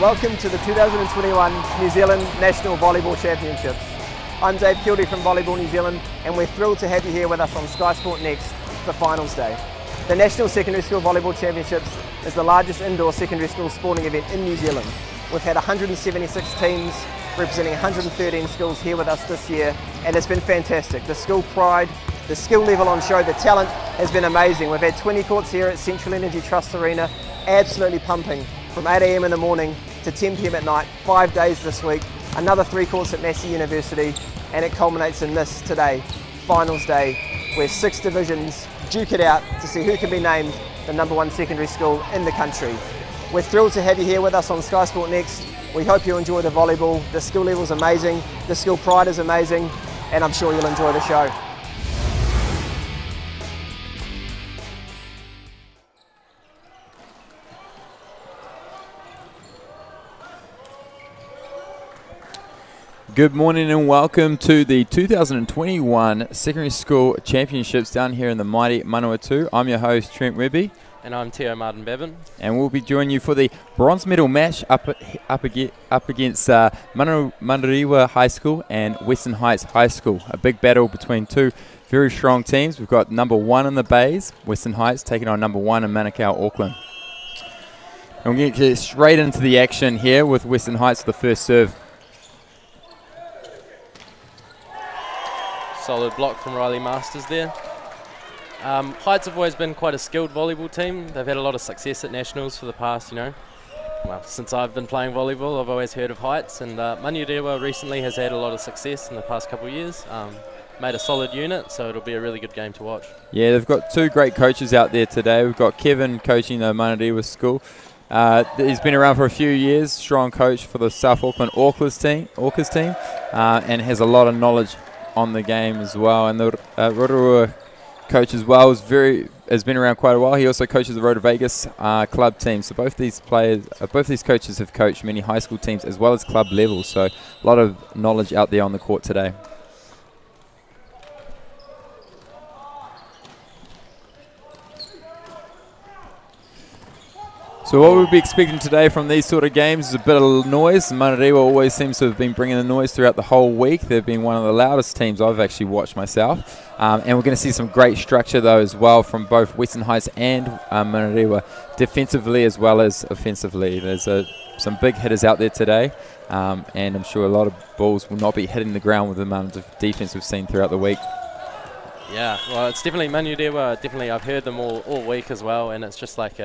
Welcome to the 2021 New Zealand National Volleyball Championships. I'm Dave Kildy from Volleyball New Zealand, and we're thrilled to have you here with us on Sky Sport Next for Finals Day. The National Secondary School Volleyball Championships is the largest indoor secondary school sporting event in New Zealand. We've had 176 teams representing 113 schools here with us this year, and it's been fantastic. The school pride, the skill level on show, the talent has been amazing. We've had 20 courts here at Central Energy Trust Arena, absolutely pumping from 8 AM in the morning to 10 PM at night, 5 days this week, another 3 courts at Massey University, and it culminates in this today, Finals Day, where 6 divisions duke it out to see who can be named the #1 secondary school in the country. We're thrilled to have you here with us on Sky Sport Next. We hope you enjoy the volleyball. The skill level is amazing, the skill pride is amazing, and I'm sure you'll enjoy the show. Good morning and welcome to the 2021 Secondary School Championships down here in the mighty Manawatu. I'm your host Trent Webby. And I'm Teo Martin Bevan. And we'll be joining you for the bronze medal match up against Manariwa High School and Western Heights High School. A big battle between two very strong teams. We've got #1 in the Bays, Western Heights, taking on #1 in Manukau, Auckland. And we're going to get straight into the action here with Western Heights for the first serve. Solid block from Riley Masters there. Heights have always been quite a skilled volleyball team. They've had a lot of success at nationals for the past, since I've been playing volleyball, I've always heard of Heights, and Manuriwa recently has had a lot of success in the past couple of years. Made a solid unit, so it'll be a really good game to watch. Yeah, they've got 2 great coaches out there today. We've got Kevin coaching the Manuriwa school. He's been around for a few years, strong coach for the South Auckland Orcas team, and has a lot of knowledge on the game as well. And the Rotorua coach as well has been around quite a while. He also coaches the Rotor Vegas club team. So both these coaches have coached many high school teams as well as club level. So a lot of knowledge out there on the court today. So what we'll be expecting today from these sort of games is a bit of noise. Manariwa always seems to have been bringing the noise throughout the whole week. They've been one of the loudest teams I've actually watched myself. And we're going to see some great structure though as well from both Western Heights and Manariwa, defensively as well as offensively. There's some big hitters out there today, and I'm sure a lot of balls will not be hitting the ground with the amount of defense we've seen throughout the week. Yeah, well, it's definitely Manuriwa. Definitely, I've heard them all week as well, and it's just like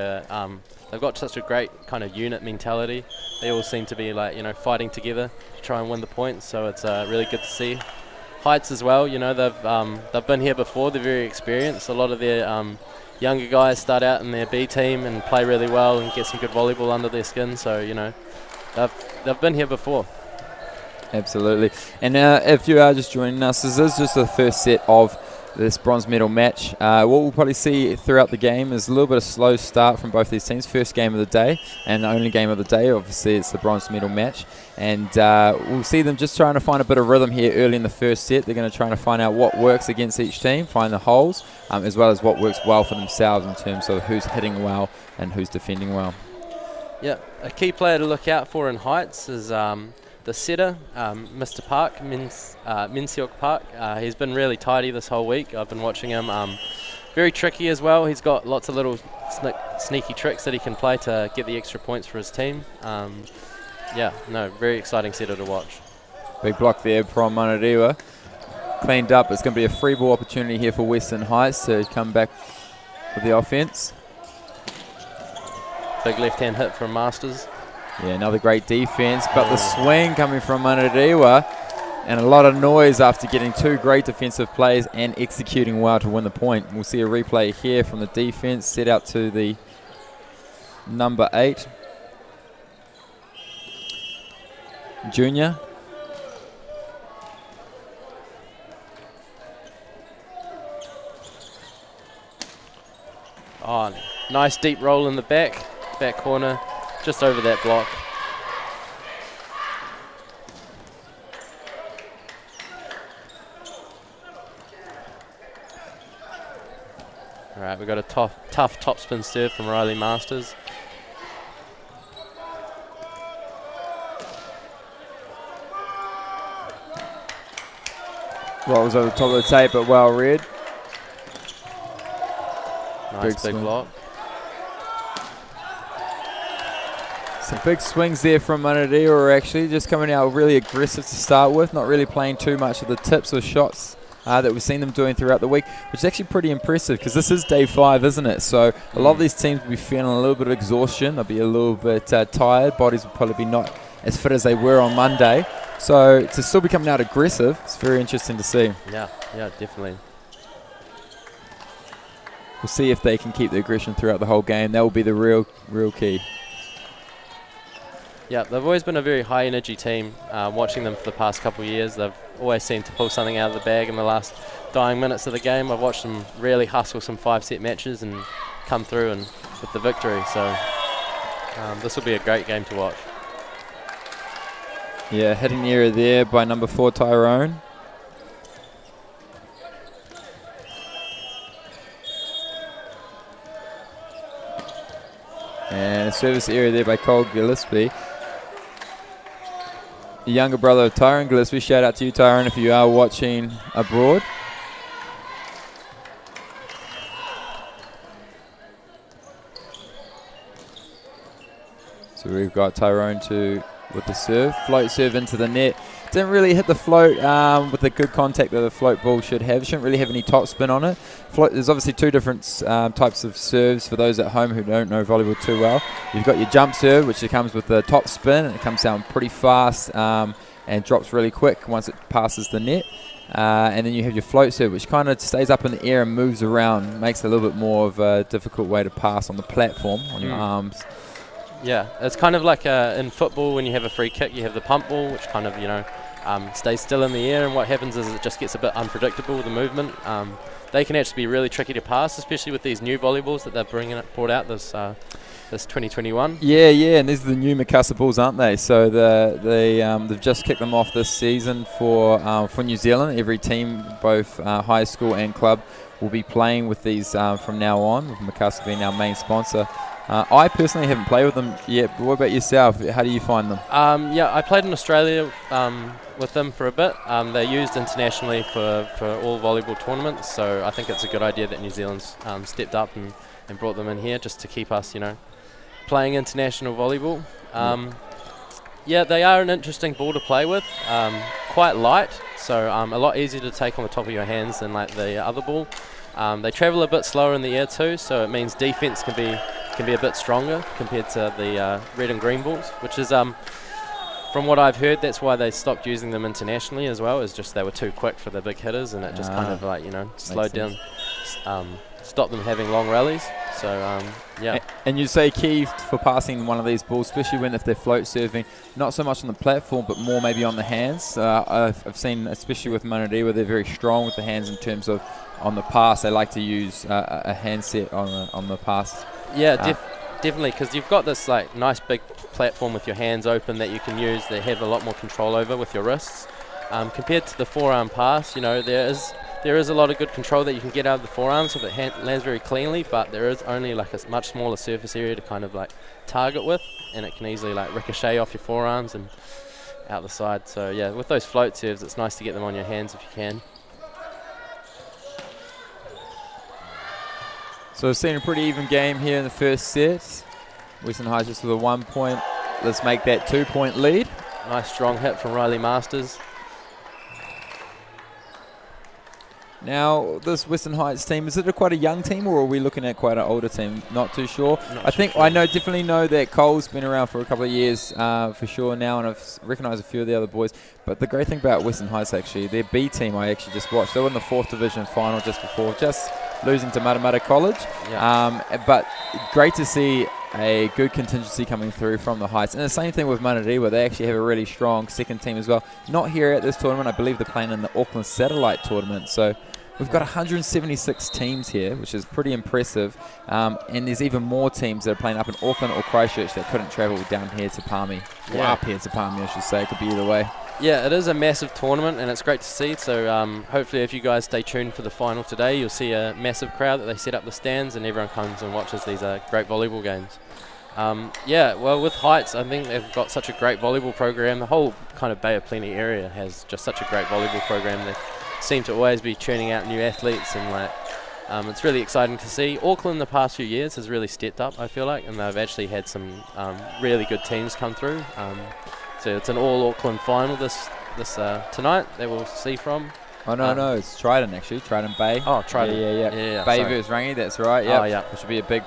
they've got such a great kind of unit mentality. They all seem to be fighting together to try and win the points. So it's really good to see. Heights as well. They've been here before. They're very experienced. A lot of their younger guys start out in their B team and play really well and get some good volleyball under their skin. So they've been here before. Absolutely. And if you are just joining us, this is just the first set of this bronze medal match. What we'll probably see throughout the game is a little bit of slow start from both these teams. First game of the day and the only game of the day, obviously it's the bronze medal match, and we'll see them just trying to find a bit of rhythm here early in the first set. They're going to try to find out what works against each team, find the holes, as well as what works well for themselves in terms of who's hitting well and who's defending well. Yeah, a key player to look out for in Heights is the setter, Mr. Park, Minseok Park. He's been really tidy this whole week. I've been watching him. Very tricky as well. He's got lots of little sneaky tricks that he can play to get the extra points for his team. Very exciting setter to watch. Big block there from Manariwa. Cleaned up. It's going to be a free ball opportunity here for Western Heights to come back with the offense. Big left-hand hit from Masters. Yeah, another great defense, but the swing coming from Manariwa, and a lot of noise after getting 2 great defensive plays and executing well to win the point. We'll see a replay here from the defense, set out to the #8. Junior. Oh, nice deep roll in the back corner. Just over that block. All right, we've got a tough topspin serve from Riley Masters. Rolls over the top of the tape, but well read. Nice big block. Some big swings there from Manadeo, actually just coming out really aggressive to start with, not really playing too much of the tips or shots that we've seen them doing throughout the week, which is actually pretty impressive because this is day 5, isn't it? So a lot of these teams will be feeling a little bit of exhaustion. They'll be a little bit tired. Bodies will probably be not as fit as they were on Monday. So to still be coming out aggressive, it's very interesting to see. Yeah, definitely. We'll see if they can keep the aggression throughout the whole game. That will be the real key. Yeah, they've always been a very high-energy team. Watching them for the past couple of years, they've always seemed to pull something out of the bag in the last dying minutes of the game. I've watched them really hustle some 5-set matches and come through and with the victory. So this will be a great game to watch. Yeah, hitting the area there by number 4, Tyrone. And a service area there by Cole Gillespie. The younger brother of Tyrone Gillespie. Shout out to you, Tyrone, if you are watching abroad. So we've got Tyrone with the serve. Float serve into the net. Didn't really hit the float with the good contact that the float ball should have. Shouldn't really have any top spin on it. There's obviously 2 different types of serves for those at home who don't know volleyball too well. You've got your jump serve, which comes with the top spin, and it comes down pretty fast and drops really quick once it passes the net. And then you have your float serve, which kind of stays up in the air and moves around. Makes it a little bit more of a difficult way to pass on the platform, on your arms. Yeah, it's kind of like in football when you have a free kick, you have the pump ball, which kind of, stays still in the air, and what happens is it just gets a bit unpredictable, the movement. They can actually be really tricky to pass, especially with these new volleyballs that they're brought out this 2021. Yeah, and these are the new Mikasa balls, aren't they? So they've just kicked them off this season for New Zealand. Every team, both high school and club, will be playing with these from now on, with Mikasa being our main sponsor. I personally haven't played with them yet, but what about yourself? How do you find them? Yeah, I played in Australia with them for a bit. They're used internationally for all volleyball tournaments, so I think it's a good idea that New Zealand's stepped up and brought them in here just to keep us, playing international volleyball. Yeah, they are an interesting ball to play with, quite light, so a lot easier to take on the top of your hands than like the other ball. They travel a bit slower in the air too, so it means defense can be a bit stronger compared to the red and green balls, which is from what I've heard, that's why they stopped using them internationally as well. Is just they were too quick for the big hitters, and it just kind of like slowed down, stopped them having long rallies. So yeah. And you say key for passing one of these balls, especially if they're float serving, not so much on the platform, but more maybe on the hands. I've seen, especially with Manadeo, where they're very strong with the hands in terms of on the pass. They like to use a handset on the pass. Yeah, definitely, because you've got this like nice big platform with your hands open that you can use, that have a lot more control over with your wrists. Compared to the forearm pass, there is a lot of good control that you can get out of the forearms if it lands very cleanly, but there is only like a much smaller surface area to kind of like target with, and it can easily like ricochet off your forearms and out the side. So yeah, with those float serves, it's nice to get them on your hands if you can. So we've seen a pretty even game here in the first set. Western High just with a 1 point. Let's make that 2 point lead. Nice strong hit from Riley Masters. Now, this Western Heights team, is it quite a young team, or are we looking at quite an older team? Not too sure. I definitely know that Cole's been around for a couple of years for sure now, and I've recognised a few of the other boys. But the great thing about Western Heights, actually, their B team I actually just watched. They were in the 4th division final just before, just losing to Matamata College. Yeah. But great to see a good contingency coming through from the Heights. And the same thing with Manadeo, where they actually have a really strong second team as well. Not here at this tournament. I believe they're playing in the Auckland Satellite tournament. So we've got 176 teams here, which is pretty impressive. And there's even more teams that are playing up in Auckland or Christchurch that couldn't travel down here to Palmy. Or up here to Palmy, I should say. It could be either way. Yeah, it is a massive tournament, and it's great to see. So hopefully if you guys stay tuned for the final today, you'll see a massive crowd that they set up the stands, and everyone comes and watches these great volleyball games. Yeah, well, with Heights, I think they've got such a great volleyball program. The whole kind of Bay of Plenty area has just such a great volleyball program. seem to always be churning out new athletes, and like it's really exciting to see. Auckland the past few years has really stepped up, I feel like, and they've actually had some really good teams come through. So it's an all Auckland final this tonight that we'll see from. Oh, no, it's Trident, actually. Trident Bay. Oh, Trident. Yeah. Bay versus Rangi, that's right. Oh, yeah. Which will be a big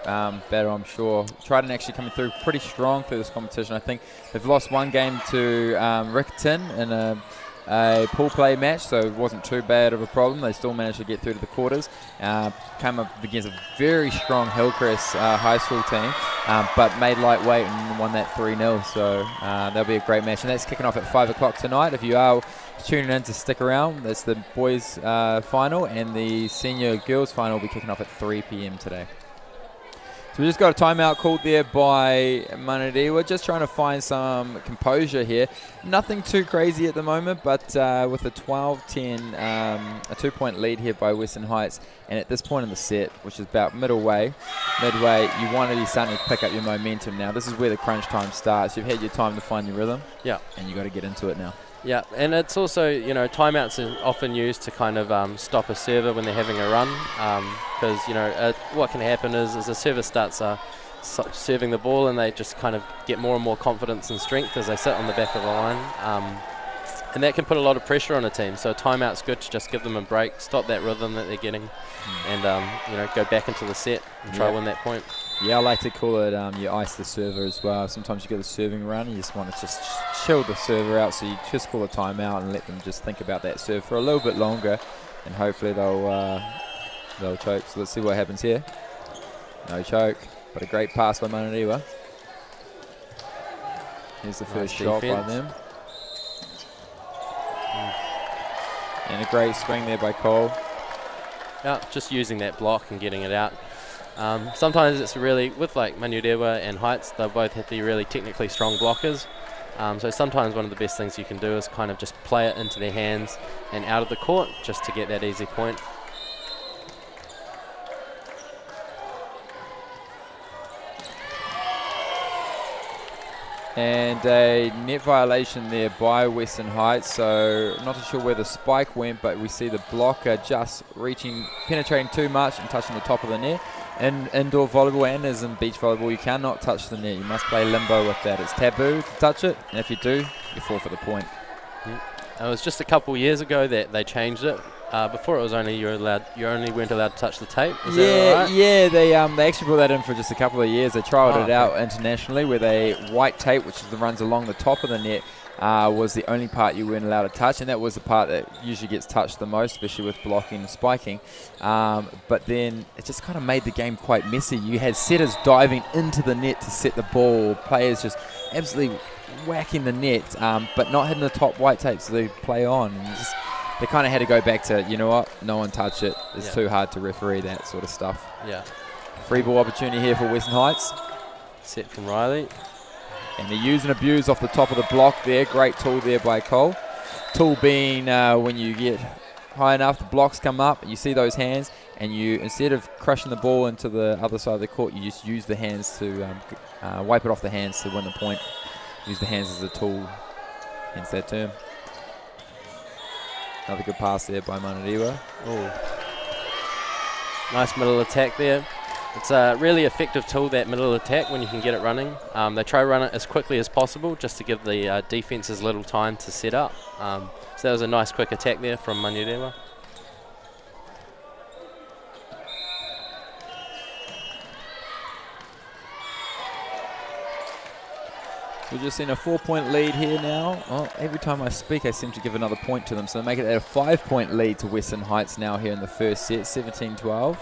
battle, I'm sure. Trident actually coming through pretty strong through this competition. I think they've lost one game to Riccarton in a pool play match, so it wasn't too bad of a problem. They still managed to get through to the quarters. Came up against a very strong Hillcrest high school team, but made lightweight and won that 3-0. So that'll be a great match. And that's kicking off at 5 o'clock tonight. If you are tuning in to stick around, that's the boys final, and the senior girls final will be kicking off at 3 p.m. today. So we just got a timeout called there by Manadi. We're just trying to find some composure here. Nothing too crazy at the moment, but with a 12-10, a 2-point lead here by Western Heights. And at this point in the set, which is about midway, you want to be starting to pick up your momentum now. This is where the crunch time starts. You've had your time to find your rhythm. Yeah. And you've got to get into it now. Yeah, and it's also, timeouts are often used to kind of stop a server when they're having a run, because, what can happen is a server starts serving the ball and they just kind of get more and more confidence and strength as they sit on the back of the line, and that can put a lot of pressure on a team. So a timeout's good to just give them a break, stop that rhythm that they're getting, and, go back into the set and try to win that point. Yeah, I like to call it you ice the server as well. Sometimes you get a serving run and you just want to just chill the server out, so you just call a timeout and let them just think about that serve for a little bit longer, and hopefully they'll choke. So let's see what happens here. No choke, but a great pass by Mananiwa. Here's the first shot by them. And a great swing there by Cole. Yeah, just using that block and getting it out. Sometimes it's really, with like Manurewa and Heights, they both have to be really technically strong blockers. So sometimes one of the best things you can do is kind of just play it into their hands and out of the court just to get that easy point. And a net violation there by Western Heights, so not too sure where the spike went, but we see the blocker just penetrating too much and touching the top of the net. In indoor volleyball and as in beach volleyball, you cannot touch the net. You must play limbo with that. It's taboo to touch it, and if you do, you fall for the point. It was just a couple years ago that they changed it. Before it was only you only weren't allowed to touch the tape. Is that right? Yeah, they actually brought that in for just a couple of years. They trialled it out internationally, where they white tape, which is the runs along the top of the net, was the only part you weren't allowed to touch, and that was the part that usually gets touched the most, especially with blocking and spiking. But then it just kind of made the game quite messy. You had setters diving into the net to set the ball, players just absolutely whacking the net, but not hitting the top white tape, so they play on. And they kind of had to go back to, you know what, no one touch it. It's too hard to referee that sort of stuff. Yeah. Free ball opportunity here for Western Heights. Set from Riley. And they use and abuse off the top of the block there. Great tool there by Cole. Tool being when you get high enough, the blocks come up, you see those hands, and you, instead of crushing the ball into the other side of the court, you just use the hands to wipe it off the hands to win the point. Use the hands as a tool, hence that term. Another good pass there by Manariwa. Oh, nice middle attack there. It's a really effective tool, that middle attack, when you can get it running. They try to run it as quickly as possible just to give the defenses little time to set up. So that was a nice quick attack there from Manariwa. We've just seen a 4-point lead here now. Oh, every time I speak, I seem to give another point to them. So they make it a 5-point lead to Western Heights now here in the first set, 17-12.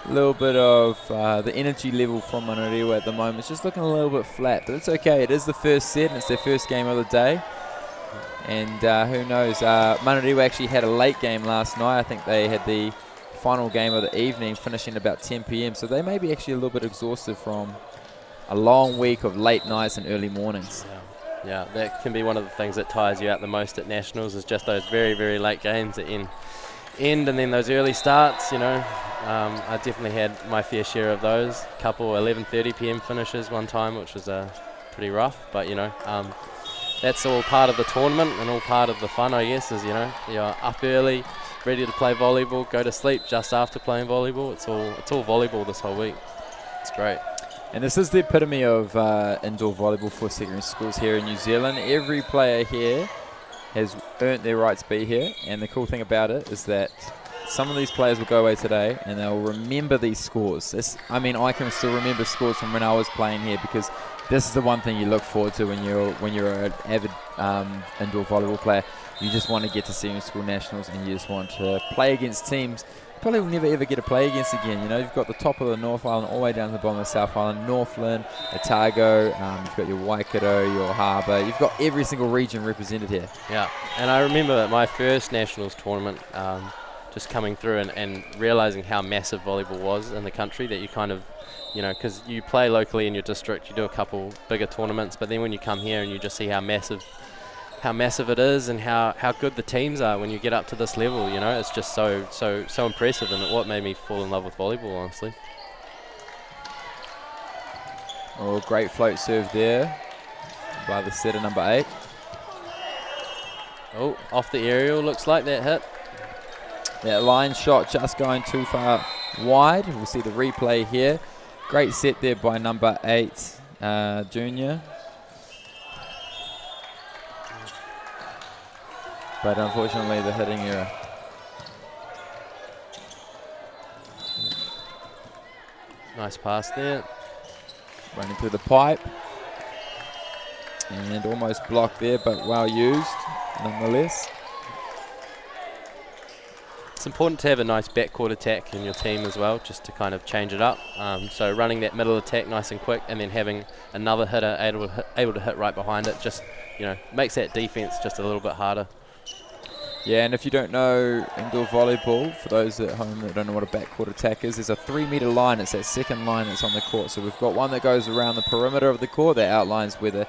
A little bit of the energy level from Manariwa at the moment. It's just looking a little bit flat, but it's okay. It is the first set, and it's their first game of the day. And who knows? Manariwa actually had a late game last night. I think they had the final game of the evening, finishing about 10 p.m. So they may be actually a little bit exhausted from a long week of late nights and early mornings. Yeah, that can be one of the things that tires you out the most at Nationals, is just those very, very late games that end and then those early starts, you know. I definitely had my fair share of those. Couple 11:30 p.m. finishes one time, which was pretty rough, but you know, that's all part of the tournament and all part of the fun, I guess, is, you're up early, ready to play volleyball, go to sleep just after playing volleyball. It's all volleyball this whole week. It's great. And this is the epitome of indoor volleyball for secondary schools here in New Zealand. Every player here has earned their right to be here, and the cool thing about it is that some of these players will go away today and they'll remember these scores. I can still remember scores from when I was playing here, because this is the one thing you look forward to when you're an avid indoor volleyball player. You just want to get to senior school nationals, and you just want to play against teams you probably will never ever get to play against again. You've got the top of the North Island all the way down to the bottom of the South Island, Northland, Otago, you've got your Waikato, your Harbour. You've got every single region represented here. Yeah, and I remember my first nationals tournament, just coming through and realising how massive volleyball was in the country, that you kind of, because you play locally in your district, you do a couple bigger tournaments, but then when you come here and you just see how massive it is and how good the teams are when you get up to this level, it's just so impressive, and what made me fall in love with volleyball, honestly. Oh, great float serve there by the setter number 8. Oh, off the aerial, looks like that hit. That line shot just going too far wide. We'll see the replay here. Great set there by number 8, Junior. But unfortunately, the hitting error. Nice pass there. Running through the pipe. And almost blocked there, but well used nonetheless. It's important to have a nice backcourt attack in your team as well, just to kind of change it up. So running that middle attack nice and quick, and then having another hitter able to hit right behind it, just makes that defense just a little bit harder. Yeah, and if you don't know indoor volleyball, for those at home that don't know what a backcourt attack is, there's a 3-meter line. It's that second line that's on the court. So we've got one that goes around the perimeter of the court that outlines where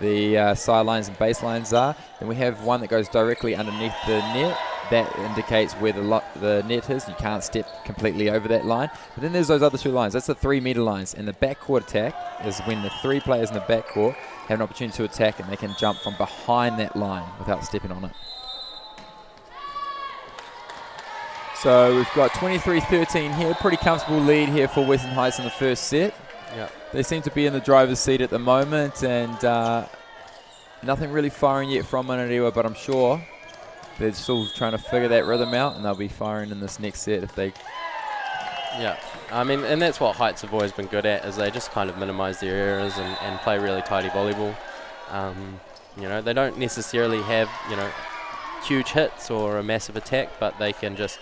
the sidelines and baselines are. Then we have one that goes directly underneath the net. That indicates where the net is. You can't step completely over that line. But then there's those other 2 lines. That's the 3-meter lines. And the backcourt attack is when the 3 players in the backcourt have an opportunity to attack, and they can jump from behind that line without stepping on it. So we've got 23-13 here. Pretty comfortable lead here for Western Heights in the first set. Yeah. They seem to be in the driver's seat at the moment, and nothing really firing yet from Manariwa, but I'm sure they're still trying to figure that rhythm out, and they'll be firing in this next set if they... Yeah, and that's what Heights have always been good at, is they just kind of minimise their errors and play really tidy volleyball. They don't necessarily have, huge hits or a massive attack, but they can just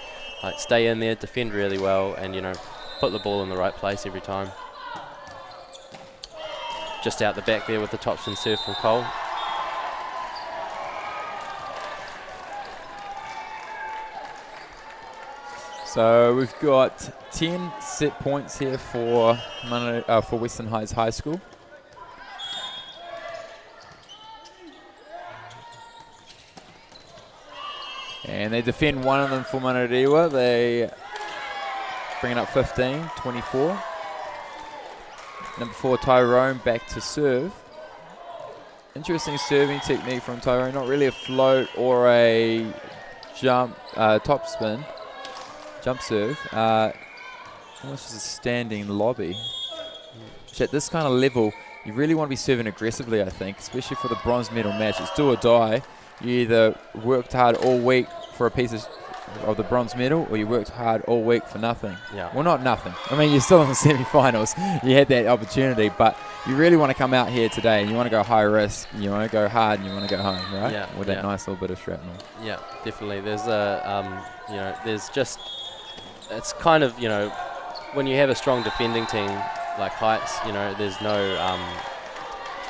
stay in there, defend really well, and put the ball in the right place every time. Just out the back there with the topspin serve from Cole. So we've got 10 set points here for Western Heights High School. And they defend one of them for Manariwa. They bring it up 15-24. Number 4, Tyrone, back to serve. Interesting serving technique from Tyrone. Not really a float or a jump, top spin. Jump serve. Almost just a standing lobby. Which at this kind of level, you really want to be serving aggressively, I think, especially for the bronze medal match. It's do or die. You either worked hard all week for a piece of the bronze medal, or you worked hard all week for nothing. Yeah. Well, not nothing. I mean, you're still in the semi-finals. You had that opportunity, but you really want to come out here today, and you want to go high risk, and you want to go hard, and you want to go home, right? Yeah. With that nice little bit of shrapnel. Yeah, definitely. There's there's just, it's kind of, when you have a strong defending team like Heights,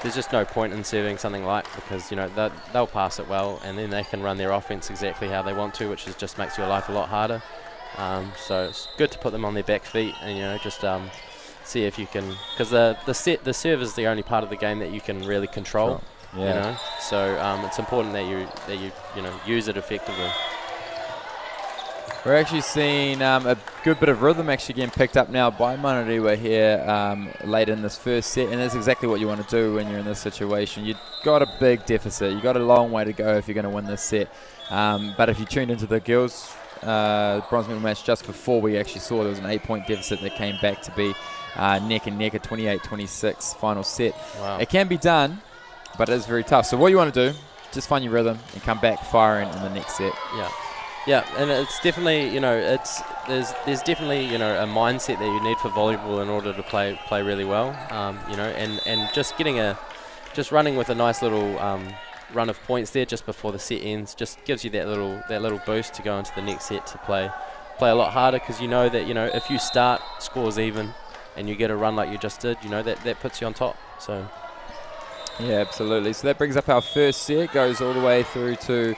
there's just no point in serving something light, because they'll pass it well, and then they can run their offense exactly how they want to, which just makes your life a lot harder. So it's good to put them on their back feet and just see if you can, because the serve is the only part of the game that you can really control. Sure. Yeah. So it's important that you use it effectively. We're actually seeing a good bit of rhythm actually getting picked up now by Manariwa here late in this first set, and that's exactly what you want to do when you're in this situation. You've got a big deficit. You've got a long way to go if you're going to win this set. But if you tuned into the girls' bronze medal match just before, we actually saw there was an 8-point deficit that came back to be neck and neck, a 28-26 final set. Wow. It can be done, but it is very tough. So what you want to do, just find your rhythm and come back firing in the next set. Yeah. Yeah, and it's definitely, there's definitely, a mindset that you need for volleyball in order to play really well, and just running with a nice little run of points there just before the set ends just gives you that little boost to go into the next set to play a lot harder, because you know that, if you start scores even and you get a run like you just did, that puts you on top. So yeah, absolutely. So that brings up our first set, goes all the way through to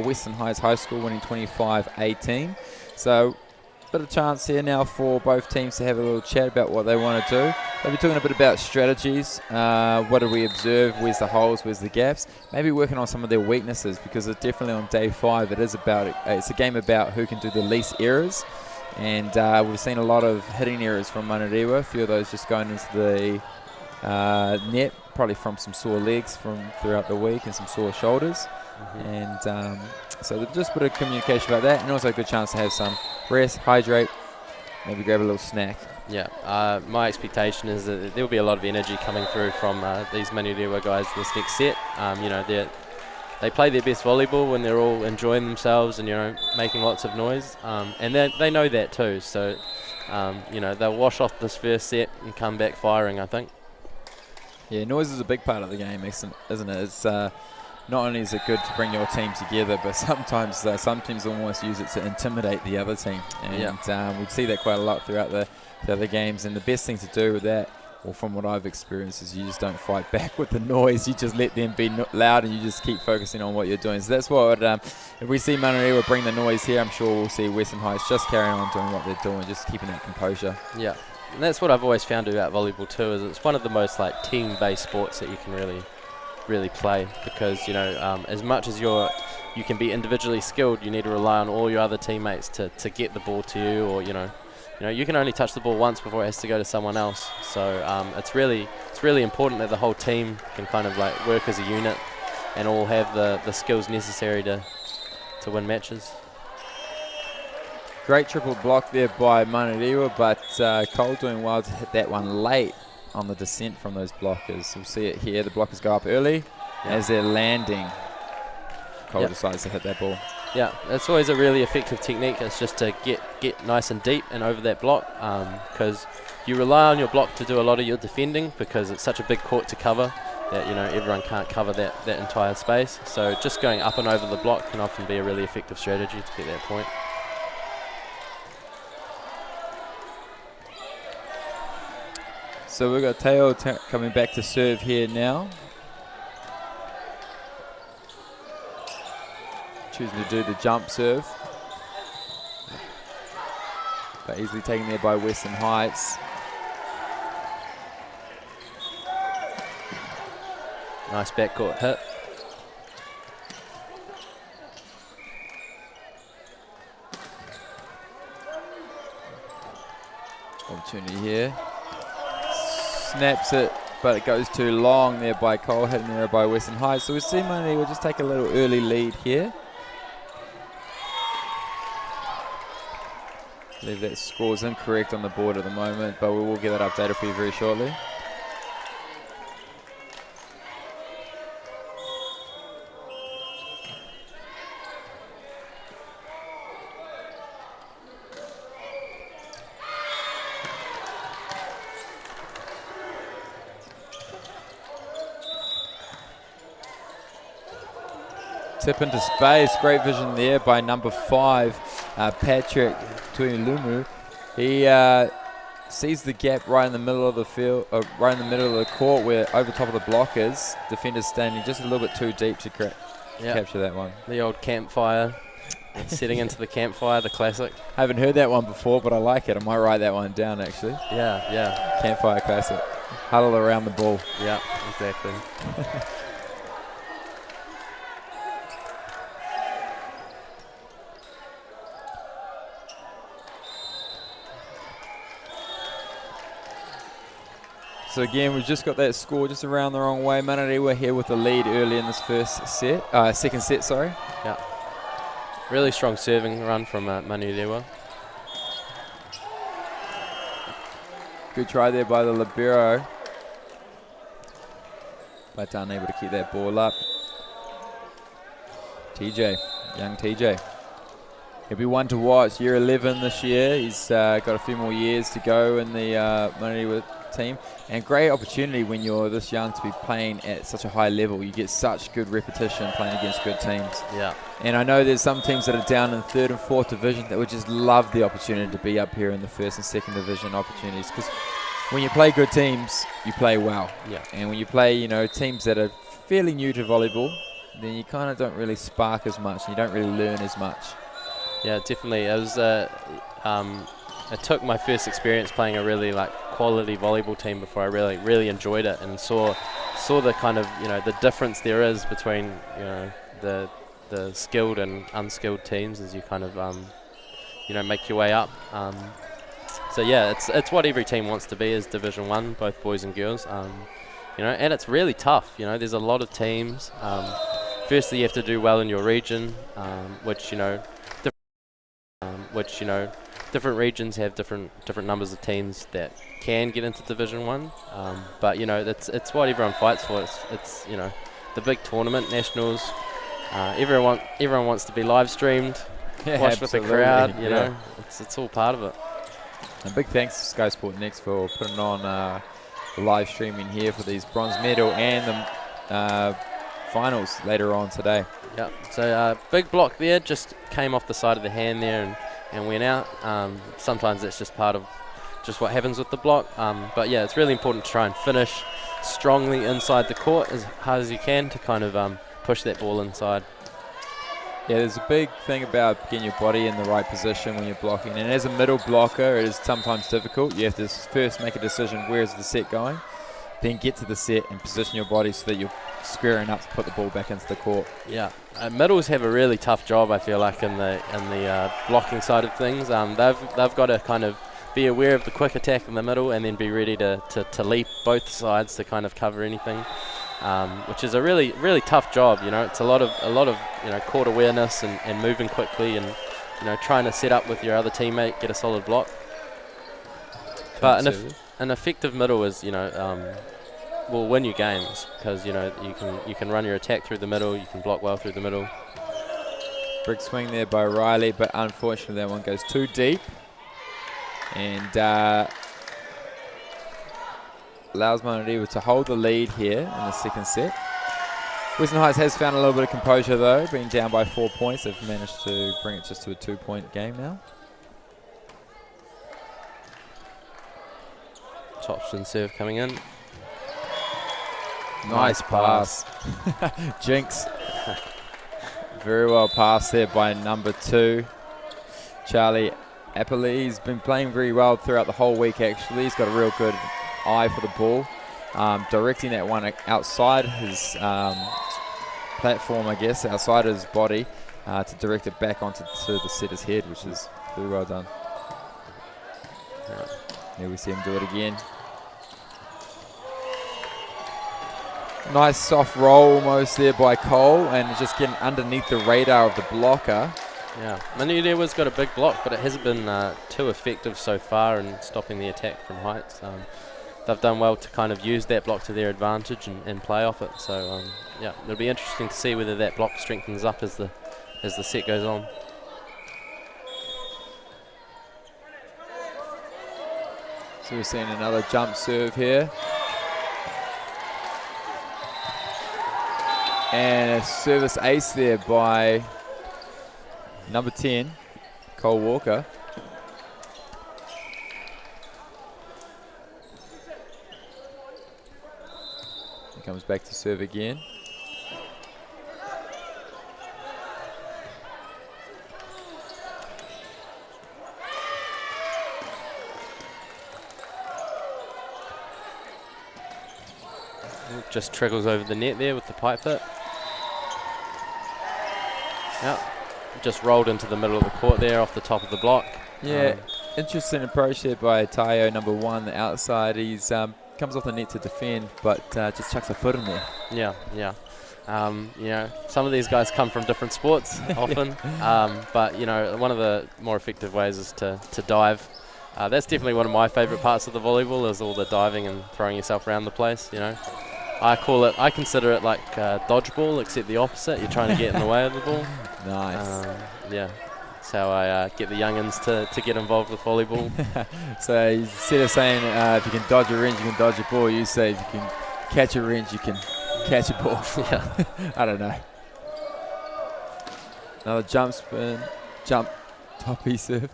Western Heights High School winning 25-18. So a bit of chance here now for both teams to have a little chat about what they want to do. They'll be talking a bit about strategies. What do we observe? Where's the holes? Where's the gaps? Maybe working on some of their weaknesses, because it's definitely on day 5. It's a game about who can do the least errors. And we've seen a lot of hitting errors from Manariwa. A few of those just going into the net, probably from some sore legs from throughout the week and some sore shoulders. And so there's just a bit of communication about that, and also a good chance to have some rest, hydrate, maybe grab a little snack. Yeah, my expectation is that there will be a lot of energy coming through from these Manuriwa guys this next set. They play their best volleyball when they're all enjoying themselves and making lots of noise, and they know that too. So they'll wash off this first set and come back firing, I think. Yeah, noise is a big part of the game, isn't it? It's not only is it good to bring your team together, but sometimes some teams almost use it to intimidate the other team. And we see that quite a lot throughout the other games. And the best thing to do with that, or from what I've experienced, is you just don't fight back with the noise. You just let them be loud, and you just keep focusing on what you're doing. So that's what, if we see Manariwa bring the noise here, I'm sure we'll see Western Heights just carrying on doing what they're doing, just keeping that composure. Yeah, and that's what I've always found about volleyball too, is it's one of the most team-based sports that you can really play, because as much as you can be individually skilled, you need to rely on all your other teammates to get the ball to you, or you can only touch the ball once before it has to go to someone else. So it's really important that the whole team can kind of work as a unit and all have the skills necessary to win matches. Great triple block there by Manariwa, but Cole doing well to hit that one late on the descent from those blockers. We'll see it here. The blockers go up early. As they're landing. Cole decides to hit that ball. Yeah, that's always a really effective technique. It's just to get nice and deep and over that block, because you rely on your block to do a lot of your defending, because it's such a big court to cover that everyone can't cover that entire space. So just going up and over the block can often be a really effective strategy to get that point. So we've got Teo coming back to serve here now. Choosing to do the jump serve. But easily taken there by Western Heights. Nice backcourt hit. Opportunity here. Snaps it, but it goes too long there by Cole, hitting there by Western Heights. So we see Manly will just take a little early lead here. I believe that score's incorrect on the board at the moment, but we will get that updated for you very shortly. Tip into space, great vision there by number 5, Patrick Tuilumu. He sees the gap right in the middle of the field, right in the middle of the court, where over top of the blockers, defenders standing just a little bit too deep to capture that one. The old campfire, setting into the campfire, the classic. I haven't heard that one before, but I like it. I might write that one down actually. Yeah. Campfire classic. Huddle around the ball. Yeah, exactly. So again, we've just got that score just around the wrong way. Manarewa here with the lead early in this second set, sorry. Yeah. Really strong serving run from Manarewa. Good try there by the libero. But unable to keep that ball up. TJ, young TJ. He'll be one to watch. Year 11 this year. He's got a few more years to go in the Manarewa team. And great opportunity when you're this young to be playing at such a high level. You get such good repetition playing against good teams. Yeah. And I know there's some teams that are down in 3rd and 4th division that would just love the opportunity to be up here in the 1st and 2nd division opportunities, because when you play good teams, you play well. Yeah. And when you play, teams that are fairly new to volleyball, then you kind of don't really spark as much and you don't really learn as much. Yeah, definitely. It was I took my first experience playing a really quality volleyball team before I really enjoyed it, and saw the kind of the difference there is between the skilled and unskilled teams as you kind of make your way up. So yeah, it's what every team wants to be, is Division 1, both boys and girls. And it's really tough. There's a lot of teams. Firstly, you have to do well in your region, which different regions have different numbers of teams that can get into Division 1. But it's what everyone fights for. It's the big tournament, nationals. Everyone wants to be live streamed, watched with the crowd. It's all part of it. And big thanks to Sky Sport Next for putting on the live streaming here for these bronze medal and the finals later on today. Yeah, so big block there, just came off the side of the hand there and went out. Sometimes that's just part of just what happens with the block. But yeah, it's really important to try and finish strongly inside the court as hard as you can to kind of push that ball inside. Yeah, there's a big thing about getting your body in the right position when you're blocking. And as a middle blocker, it is sometimes difficult. You have to first make a decision, where's the set going? Then get to the set and position your body so that you're squaring up to put the ball back into the court. Yeah, middles have a really tough job, I feel like, in the blocking side of things. They've got to kind of be aware of the quick attack in the middle and then be ready to leap both sides to kind of cover anything. Which is a really tough job. It's a lot of court awareness and moving quickly and trying to set up with your other teammate, get a solid block. But an effective middle is will win you games, because you can run your attack through the middle, you can block well through the middle. Big swing there by Riley, but unfortunately that one goes too deep and allows Manarewa to hold the lead here in the second set. Western Heights has found a little bit of composure though, being down by 4 points. They've managed to bring it just to a 2-point game now. Topspin serve coming in. Nice pass. Jinx. Very well passed there by number 2, Charlie Appley. He's been playing very well throughout the whole week actually. He's got a real good eye for the ball, directing that one outside his platform, I guess, outside his body, to direct it back onto the setter's head, which is very well done. Here we see him do it again. Nice soft roll almost there by Cole, and just getting underneath the radar of the blocker. Yeah, Manarewa's got a big block, but it hasn't been too effective so far in stopping the attack from Heights. They've done well to kind of use that block to their advantage and play off it. So yeah, it'll be interesting to see whether that block strengthens up as the set goes on. So we're seeing another jump serve here. And a service ace there by number 10, Cole Walker. He comes back to serve again. Just trickles over the net there with the pipe hit. Yep, just rolled into the middle of the court there off the top of the block. Yeah, interesting approach there by Tayo, number 1, the outside. He's comes off the net to defend, but just chucks a foot in there. Yeah, yeah. You know, some of these guys come from different sports often, but you know, one of the more effective ways is to dive. That's definitely one of my favourite parts of the volleyball, is all the diving and throwing yourself around the place. You know, I consider it like dodgeball, except the opposite. You're trying to get in the way of the ball. Nice. Yeah, that's how I get the youngins to get involved with volleyball. So instead of saying if you can dodge a wrench, you can dodge a ball, you say if you can catch a wrench, you can catch a ball. Yeah. I don't know. Another jump spin, jump, toppy serve.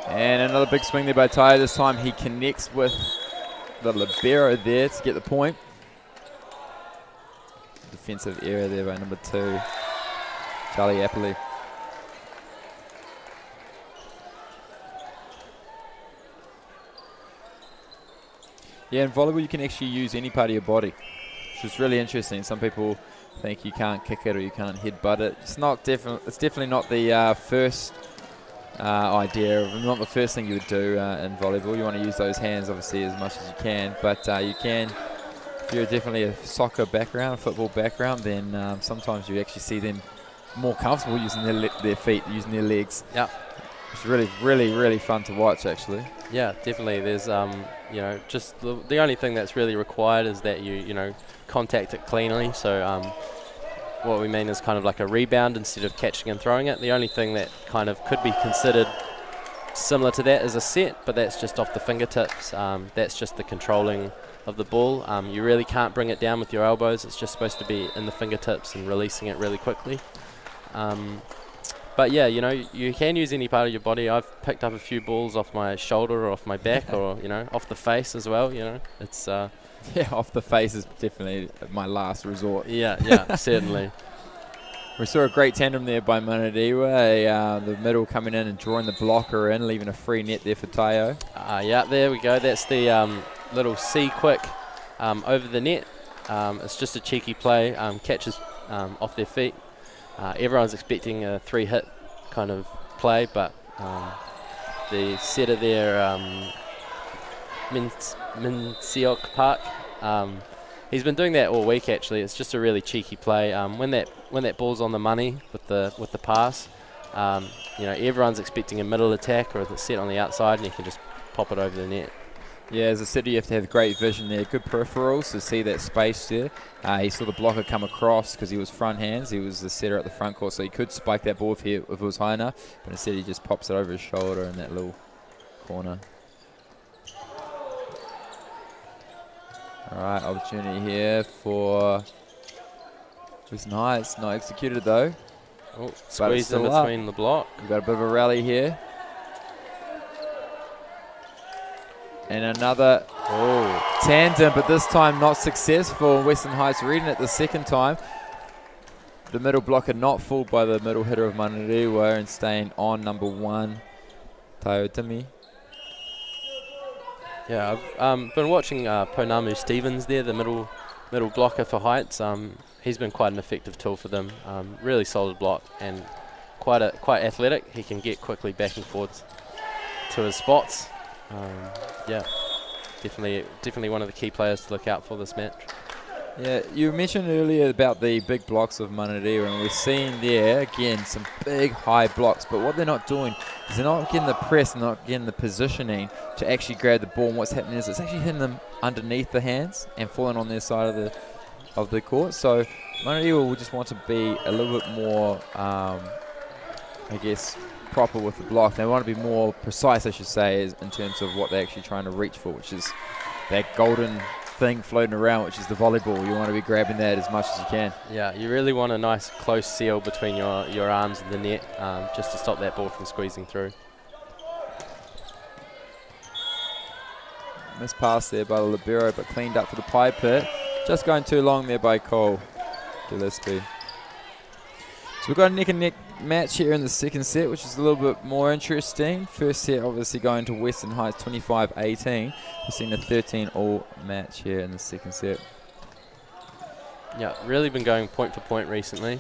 And another big swing there by Tai. This time he connects with the libero there to get the point. Defensive error there by number 2, Charlie Appley. Yeah, in volleyball you can actually use any part of your body, which is really interesting. Some people think you can't kick it or you can't headbutt it. It's definitely not the first idea, not the first thing you would do in volleyball. You want to use those hands obviously as much as you can, but you can, if you're definitely a soccer background, a football background, then sometimes you actually see them more comfortable using their feet, using their legs. Yeah. It's really, really, really fun to watch actually. Yeah, definitely. There's you know, just the only thing that's really required is that you know, contact it cleanly. So what we mean is kind of like a rebound instead of catching and throwing it. The only thing that kind of could be considered similar to that is a set, but that's just off the fingertips. That's just the controlling of the ball. You really can't bring it down with your elbows. It's just supposed to be in the fingertips and releasing it really quickly. But yeah, you know, you can use any part of your body. I've picked up a few balls off my shoulder or off my back or, you know, off the face as well, you know. It's yeah, off the face is definitely my last resort. Yeah, certainly. We saw a great tandem there by Manadiwa, the middle coming in and drawing the blocker in, leaving a free net there for Tayo. Yeah, there we go. That's the little C quick over the net. It's just a cheeky play, catches off their feet. Everyone's expecting a 3-hit kind of play, but the setter there, Min Seok Park, he's been doing that all week actually. It's just a really cheeky play. When that ball's on the money with the pass, you know, everyone's expecting a middle attack or a set on the outside, and you can just pop it over the net. Yeah, as a setter you have to have great vision there, good peripherals to see that space there. He saw the blocker come across because he was front hands. He was the setter at the front court, so he could spike that ball if it was high enough, but instead he just pops it over his shoulder in that little corner. Alright, opportunity here for Western High. It's not executed though. Oh, squeezed in between the block. We've got a bit of a rally here. And another tandem, but this time not successful. Western Heights reading it the second time. The middle blocker not fooled by the middle hitter of Manariwa and staying on number 1, Tayo Timi. Yeah, I've been watching Ponamu Stevens there, the middle blocker for Heights. He's been quite an effective tool for them. Really solid block and quite athletic. He can get quickly back and forwards to his spots. Yeah, definitely one of the key players to look out for this match. Yeah, you mentioned earlier about the big blocks of Manariwa, and we're seeing there again some big high blocks, but what they're not doing is they're not getting the press, not getting the positioning to actually grab the ball, and what's happening is it's actually hitting them underneath the hands and falling on their side of the court. So Manariwa will just want to be a little bit more, I guess, proper with the block. They want to be more precise, I should say, in terms of what they're actually trying to reach for, which is that golden thing floating around, which is the volleyball. You want to be grabbing that as much as you can. Yeah, you really want a nice close seal between your arms and the net, just to stop that ball from squeezing through. Missed pass there by the libero, but cleaned up for the pie pit. Just going too long there by Cole Gillespie. So we've got a neck and neck match here in the second set, which is a little bit more interesting. First set obviously going to Western Heights 25-18. We've seen a 13-all match here in the second set. Yeah, really been going point for point recently.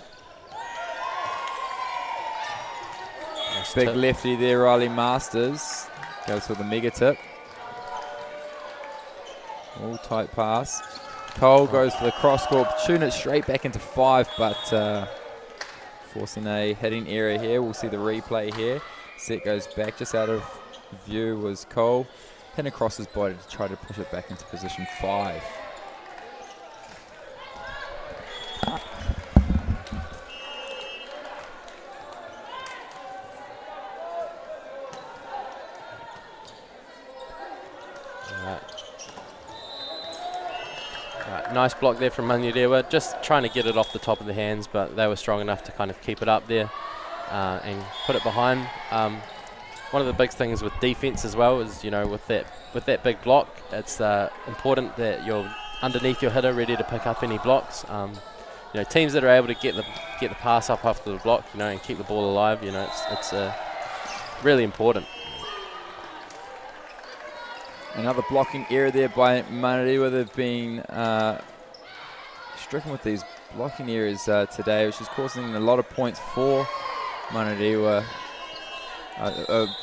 Nice Big tip. lefty there, Riley Masters. Goes for the mega tip. All tight pass. Cole goes for the cross-court, shooting it straight back into 5, but forcing a hitting error here. We'll see the replay here. Set goes back, just out of view was Cole. Pin across his body to try to push it back into position 5. Nice block there from Manurewa, just trying to get it off the top of the hands, but they were strong enough to kind of keep it up there and put it behind. One of the big things with defense as well is, with that big block, it's important that you're underneath your hitter, ready to pick up any blocks. Teams that are able to get the pass up after the block, and keep the ball alive, it's really important. Another blocking error there by Manurewa. They've been stricken with these blocking errors today, which is causing a lot of points for Manurewa.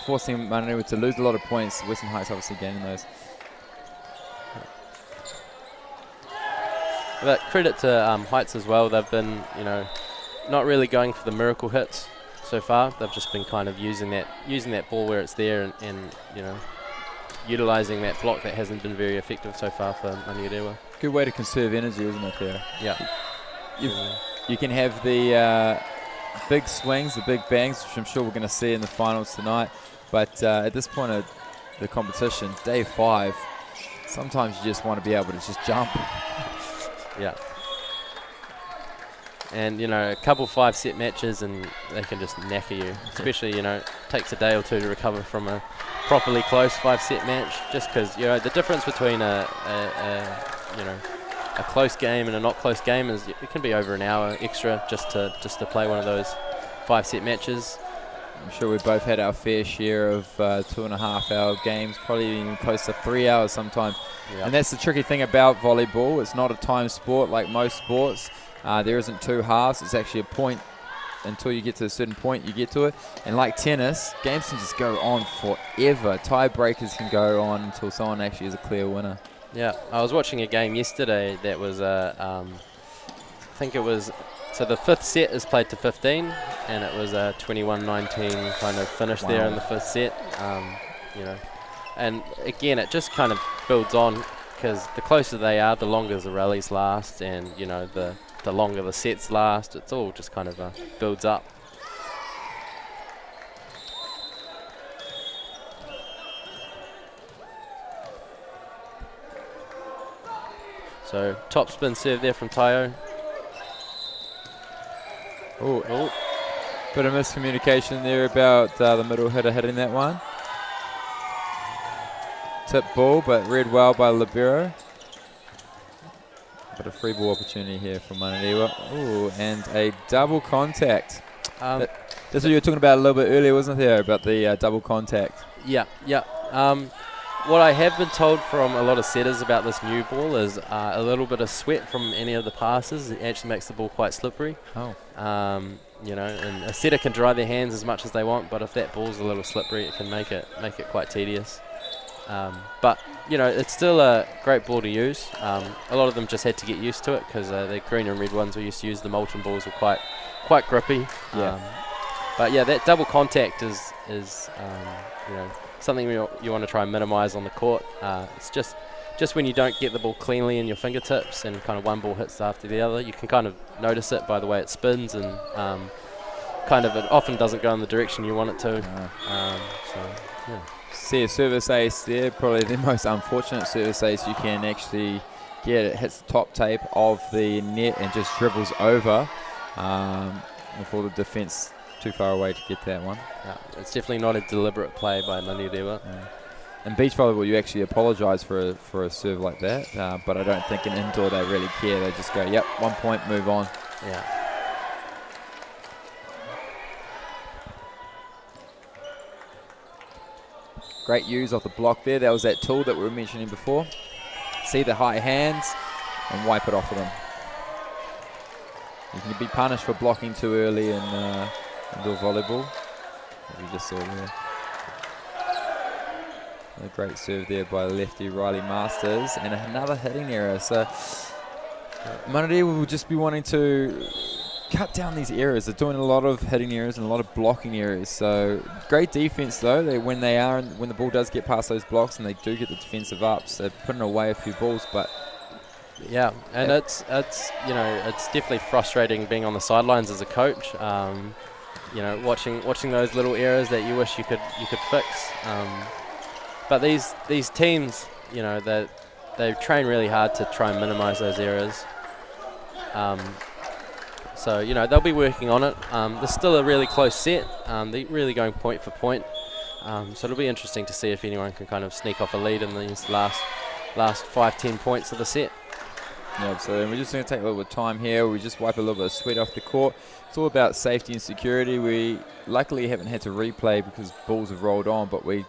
Forcing Manurewa to lose a lot of points. Western Heights obviously gaining those. But credit to Heights as well. They've been, not really going for the miracle hits so far. They've just been kind of using that ball where it's there and utilising that block that hasn't been very effective so far for Manurewa. Good way to conserve energy, isn't it, there? Yeah. You can have the big swings, the big bangs, which I'm sure we're going to see in the finals tonight. But at this point of the competition, day 5, sometimes you just want to be able to just jump. Yeah. And, a couple 5-set matches and they can just knacker you. Especially, it takes a day or two to recover from a properly close 5-set match, just because, the difference between a close game and a not close game is it can be over an hour extra just to play one of those 5-set matches. I'm sure we've both had our fair share of 2.5-hour games, probably even close to 3 hours sometimes. Yep. And that's the tricky thing about volleyball. It's not a time sport like most sports. There isn't 2 halves. It's actually a point. Until you get to a certain point, you get to it. And like tennis, games can just go on forever. Tiebreakers can go on until someone actually is a clear winner. Yeah, I was watching a game yesterday that was, I think it was, so the 5th set is played to 15, and it was a 21-19 kind of finish there in the 5th set. And again, it just kind of builds on, because the closer they are, the longer the rallies last, and, the longer the sets last. It's all just kind of builds up. So top spin serve there from Tayo. Oh, bit of miscommunication there about the middle hitter hitting that one. Tip ball, but read well by Libero. But a free ball opportunity here from Manurewa. Oh, and a double contact. That's what you were talking about a little bit earlier, wasn't it, there, about the double contact? Yeah. What I have been told from a lot of setters about this new ball is a little bit of sweat from any of the passes. It actually makes the ball quite slippery. Oh. And a setter can dry their hands as much as they want, but if that ball's a little slippery, it can make it quite tedious. But it's still a great ball to use. A lot of them just had to get used to it because the green and red ones we used to use, the molten balls were quite grippy. Yeah. But yeah, that double contact is something you want to try and minimise on the court. It's just when you don't get the ball cleanly in your fingertips and kind of one ball hits after the other, you can kind of notice it by the way it spins and it often doesn't go in the direction you want it to. See a service ace there, probably the most unfortunate service ace you can actually get. It hits the top tape of the net and just dribbles over before the defence too far away to get that one. Yeah, it's definitely not a deliberate play by Manurewa. In beach volleyball, you actually apologise for a serve like that, but I don't think in indoor they really care. They just go, yep, 1 point, move on. Yeah. Great use off the block there. That was that tool that we were mentioning before. See the high hands and wipe it off of them. You can be punished for blocking too early in indoor volleyball, as we just saw there. A great serve there by the lefty Riley Masters, and another hitting error. So Manadee will just be wanting to cut down these errors. They're doing a lot of hitting errors and a lot of blocking errors. So great defense though. When the ball does get past those blocks and they do get the defensive ups, they're putting away a few balls. But yeah, and it's definitely frustrating being on the sidelines as a coach. Watching those little errors that you wish you could fix. But these teams, they train really hard to try and minimise those errors. So they'll be working on it. There's still a really close set. They're really going point for point. So it'll be interesting to see if anyone can kind of sneak off a lead in these last 5-10 points of the set. Yeah, absolutely. And we're just going to take a little bit of time here. We just wipe a little bit of sweat off the court. It's all about safety and security. We luckily haven't had to replay because balls have rolled on, but when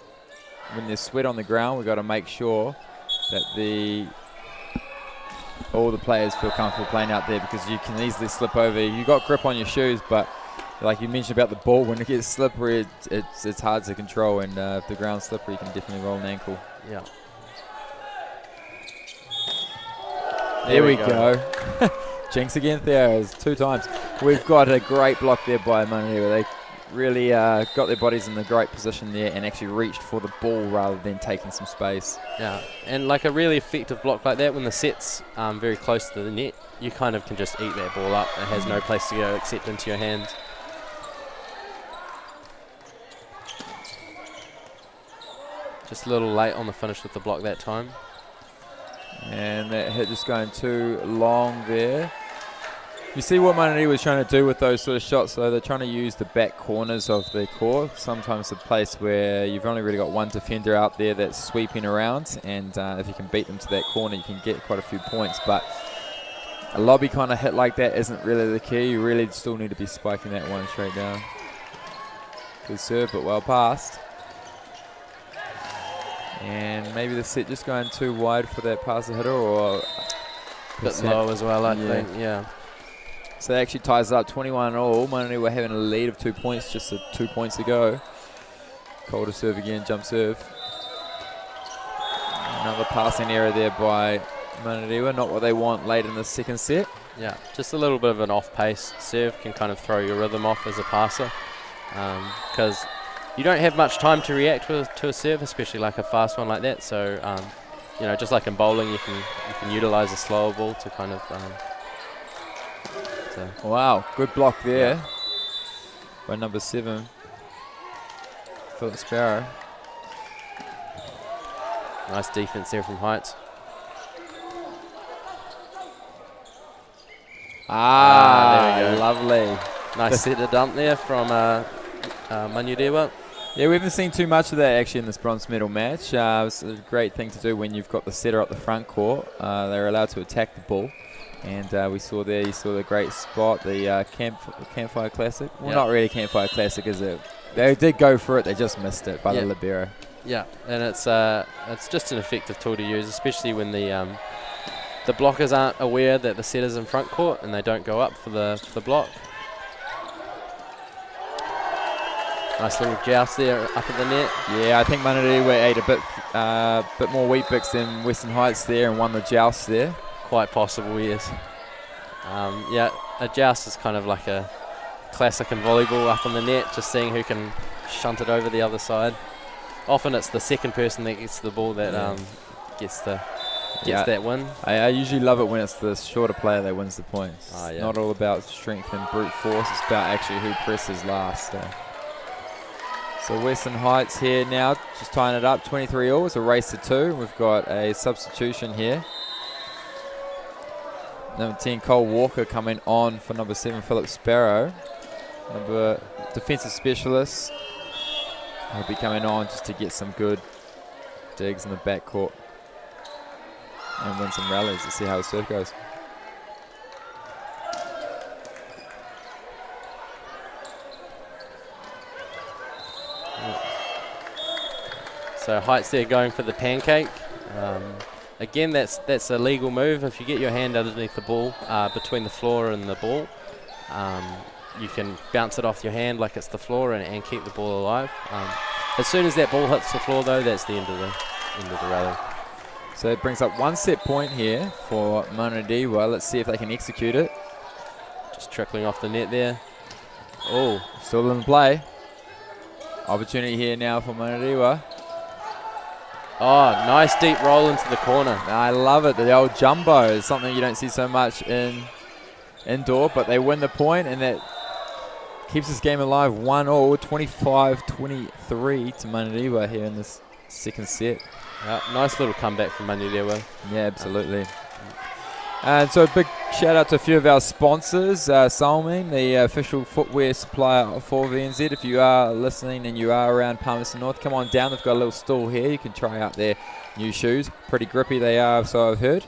there's sweat on the ground, we've got to make sure that all the players feel comfortable playing out there, because you can easily slip over. You got grip on your shoes, but like you mentioned about the ball, when it gets slippery, it's hard to control, and if the ground's slippery, you can definitely roll an ankle. Yeah. There we go. Jinx against there, 2 times. We've got a great block there by Manadee, where they really got their bodies in the great position there and actually reached for the ball rather than taking some space. Yeah, and like a really effective block like that, when the set's very close to the net, you kind of can just eat that ball up. It has no place to go except into your hands. Just a little late on the finish with the block that time. And that hit just going too long there. You see what Manadee was trying to do with those sort of shots, though. They're trying to use the back corners of the court. Sometimes a place where you've only really got one defender out there that's sweeping around, and if you can beat them to that corner, you can get quite a few points. But a lobby kind of hit like that isn't really the key. You really still need to be spiking that one straight down. Good serve, but well passed. And maybe the set just going too wide for that passer hitter, or a bit low as well, I think. Yeah. So that actually ties it up 21 all. Manadee were having a lead of 2 points just 2 points ago. Calder serve again, jump serve. Another passing error there by Manadee. Not what they want late in the second set. Yeah, just a little bit of an off-pace serve can kind of throw your rhythm off as a passer, because you don't have much time to react to a serve, especially like a fast one like that. So, just like in bowling, you can utilize a slower ball to kind of. Wow, good block there by number 7, Philip Sparrow. Nice defense there from Heights. There we go. Lovely. Nice set to dump there from Manyu. Yeah, we haven't seen too much of that actually in this bronze medal match. It's a great thing to do when you've got the setter up the front court. They're allowed to attack the ball. And we saw there, you saw the great spot, the Campfire Classic. Well, not really Campfire Classic, is it? They did go for it, they just missed it by the libero. Yeah, and it's just an effective tool to use, especially when the blockers aren't aware that the setter's in front court and they don't go up for the block. Nice little joust there up at the net. Yeah, I think Manadee ate a bit more wheat bix than Western Heights there and won the joust there. Quite possible, yes. A joust is kind of like a classic in volleyball, up on the net, just seeing who can shunt it over the other side. Often it's the second person that gets the ball that gets that win. I usually love it when it's the shorter player that wins the points. It's yeah. not all about strength and brute force, it's about actually who presses last. So Western Heights here now, just tying it up, 23 all. It's a race to 2. We've got a substitution here. Number 10, Cole Walker, coming on for number 7, Philip Sparrow. Number defensive specialist. He'll be coming on just to get some good digs in the backcourt and win some rallies. Let's see how the serve goes. So Heights there going for the pancake. Again, that's a legal move. If you get your hand underneath the ball, between the floor and the ball, you can bounce it off your hand like it's the floor and keep the ball alive. as soon as that ball hits the floor, though, that's the end of the rally. So it brings up 1 set point here for Manadiwa. Let's see if they can execute it. Just trickling off the net there. Oh, still in play. Opportunity here now for Manadiwa. Oh, nice deep roll into the corner. I love it. The old jumbo is something you don't see so much indoor, but they win the point, and that keeps this game alive. 1-all, 25-23 to Manadiwa here in this second set. Nice little comeback from Manadiwa. Yeah, absolutely. And so a big shout out to a few of our sponsors. Salming, the official footwear supplier for VNZ. If you are listening and you are around Palmerston North, come on down. They've got a little stall here. You can try out their new shoes. Pretty grippy they are, so I've heard.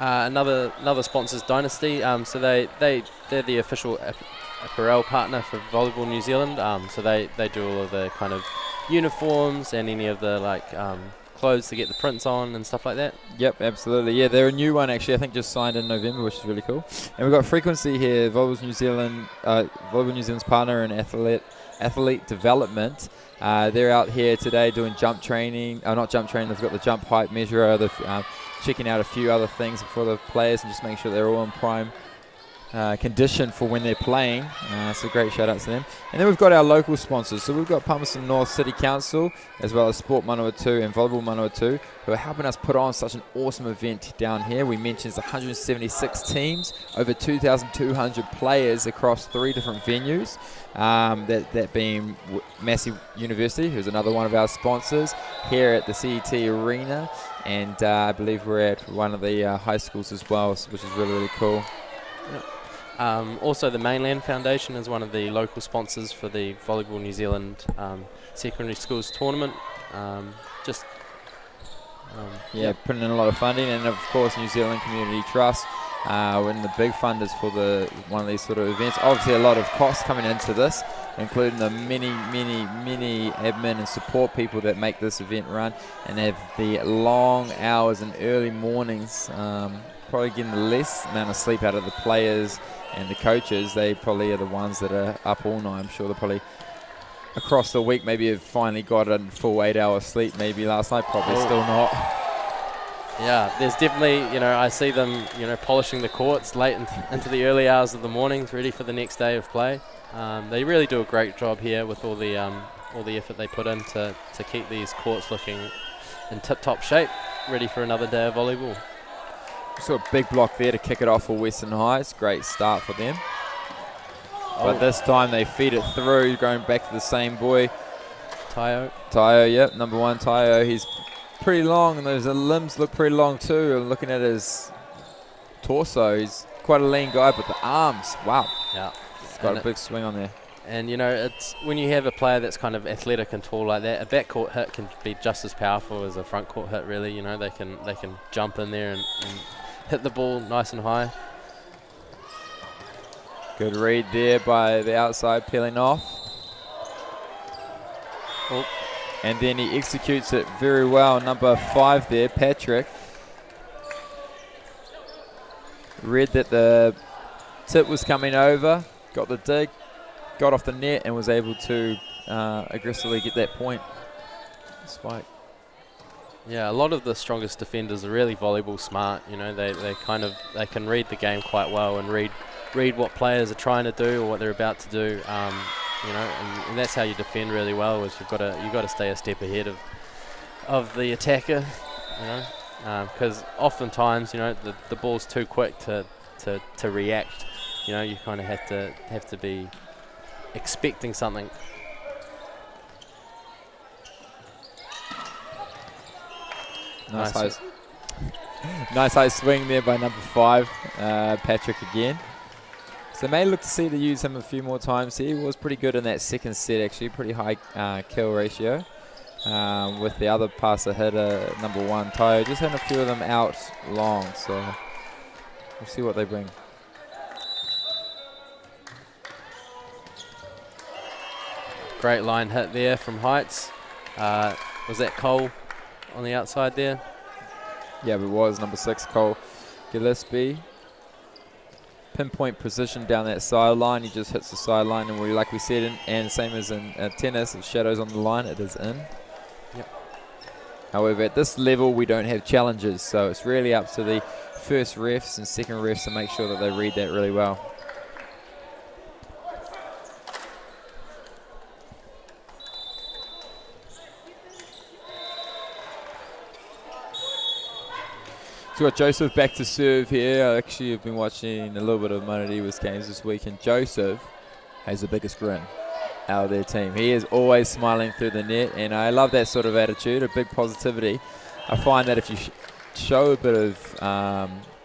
Another sponsor's Dynasty. So they're the official apparel partner for Volleyball New Zealand. So they do all of the kind of uniforms and any of the clothes to get the prints on and stuff like that. Yep, absolutely. Yeah, they're a new one actually. I think just signed in November, which is really cool. And we've got Frequency here, Volleyball New Zealand's partner in athlete development. They're out here today doing jump training. Not jump training. They've got the jump height measurer. They're checking out a few other things for the players and just making sure they're all in prime condition for when they're playing. So great shout out to them. And then we've got our local sponsors. So we've got Palmerston North City Council as well as Sport Manawatu and Volleyball Manawatu, who are helping us put on such an awesome event down here. We mentioned it's 176 teams, over 2,200 players across 3 different venues. That being Massey University, who's another one of our sponsors, here at the CET Arena, and I believe we're at one of the high schools as well, which is really, really cool. Yep. Also, the Mainland Foundation is one of the local sponsors for the Volleyball New Zealand Secondary Schools Tournament. Putting in a lot of funding, and of course New Zealand Community Trust, one of the big funders for one of these sort of events. Obviously a lot of costs coming into this, including the many admin and support people that make this event run, and have the long hours and early mornings, probably getting the less amount of sleep out of the players and the coaches. They probably are the ones that are up all night. I'm sure they're probably across the week maybe have finally got a full 8 hours sleep maybe last night, probably still not. Yeah, there's definitely, I see them, polishing the courts late into the early hours of the mornings, ready for the next day of play. They really do a great job here with all the effort they put in to keep these courts looking in tip-top shape, ready for another day of volleyball. So a big block there to kick it off for Western Heights. Great start for them. But this time they feed it through, going back to the same boy. Tayo, yep, number 1 Tayo. He's pretty long, and those limbs look pretty long too. I'm looking at his torso. He's quite a lean guy, but the arms, wow. Yeah. He's got a big swing on there. And, it's when you have a player that's kind of athletic and tall like that, a backcourt hit can be just as powerful as a front court hit, really. They can jump in there and hit the ball nice and high. Good read there by the outside, peeling off. Oh. And then he executes it very well. Number 5 there, Patrick. Read that the tip was coming over, got the dig, got off the net, and was able to aggressively get that point. Spike. Yeah, a lot of the strongest defenders are really volleyball smart. They can read the game quite well and read what players are trying to do or what they're about to do. And that's how you defend really well. Is you've got to stay a step ahead of the attacker. Because oftentimes the ball's too quick to react. You kind of have to be expecting something. Nice high swing there by number 5, Patrick again. So may look to see to use him a few more times here. He was pretty good in that second set actually, pretty high kill ratio. With the other passer hitter, number 1, Tayo, just hitting a few of them out long. So we'll see what they bring. Great line hit there from Heights. Was that Cole on the outside there? Yeah, it was number 6, Cole Gillespie. pinpoint precision down that sideline. He just hits the sideline, and like we said, and same as in tennis, if shadows on the line, it is in. Yep. However, at this level, we don't have challenges, so it's really up to the first refs and second refs to make sure that they read that really well. So we've got Joseph back to serve here. I actually have been watching a little bit of Manariwa's games this week, and Joseph has the biggest grin out of their team. He is always smiling through the net, and I love that sort of attitude, a big positivity. I find that if you show a bit of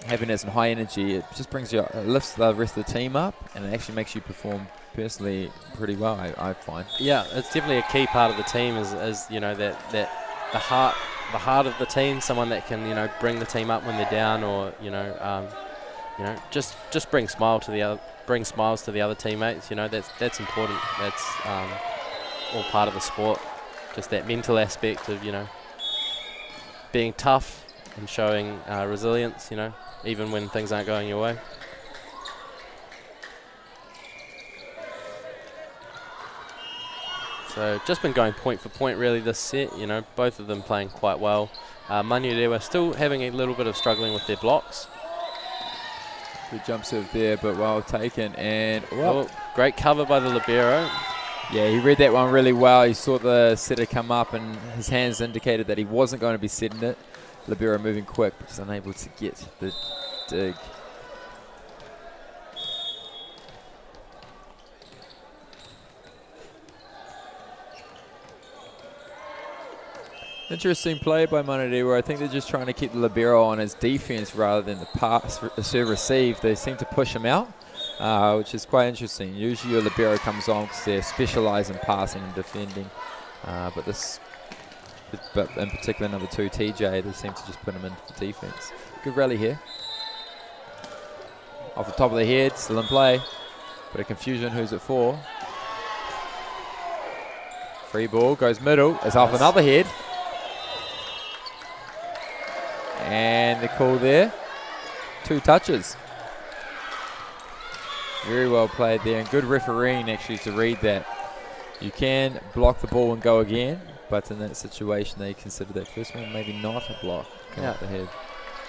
happiness and high energy, it just lifts the rest of the team up, and it actually makes you perform personally pretty well, I find. Yeah, it's definitely a key part of the team is you know, that the heart of the team, someone that can, you know, bring the team up when they're down, or just bring smiles to the other teammates. You know, that's important. That's all part of the sport. Just that mental aspect of, you know, being tough and showing resilience. You know, even when things aren't going your way. So just been going point for point really this set, you know, both of them playing quite well. Manurewa still having a little bit of struggling with their blocks. Good jump serve there, but well taken, and great cover by the libero. Yeah, he read that one really well. He saw the setter come up, and his hands indicated that he wasn't going to be setting it. Libero moving quick, but just unable to get the dig. Interesting play by Manurewa. I think they're just trying to keep the libero on his defense rather than the serve receive. They seem to push him out, which is quite interesting. Usually your libero comes on because they're specialised in passing and defending. But in particular number 2, TJ, they seem to just put him in for defense. Good rally here. Off the top of the head, still in play. Bit of confusion, who's it for? Free ball, goes middle, is off another head. And the call there, 2 touches. Very well played there, and good refereeing actually to read that. You can block the ball and go again, but in that situation they consider that first one maybe not a block. Come up the head.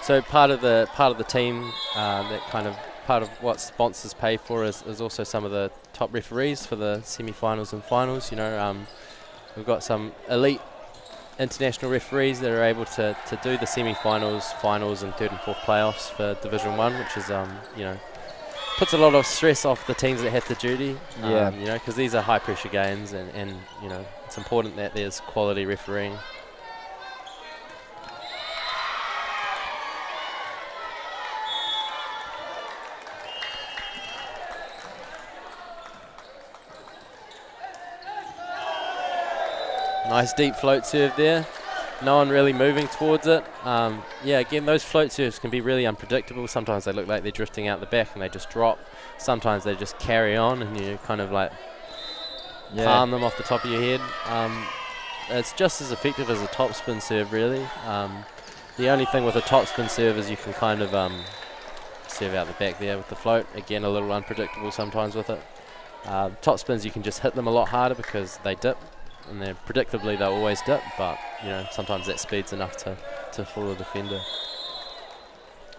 So part of the team, that kind of part of what sponsors pay for is also some of the top referees for the semi-finals and finals. You know, we've got some elite international referees that are able to do the semi-finals, finals, and 3rd and 4th playoffs for Division 1, which is you know, puts a lot of stress off the teams that have to duty. You know, because these are high pressure games, and you know, it's important that there's quality refereeing. Nice deep float serve there. No one really moving towards it. Yeah, again, those float serves can be really unpredictable. Sometimes they look like they're drifting out the back and they just drop. Sometimes they just carry on and you kind of like palm them off the top of your head. It's just as effective as a topspin serve, really. The only thing with a topspin serve is you can kind of serve out the back there with the float. Again, a little unpredictable sometimes with it. Topspins, you can just hit them a lot harder because they dip. And they're predictably they'll always dip, but you know, sometimes that speed's enough to fool a defender.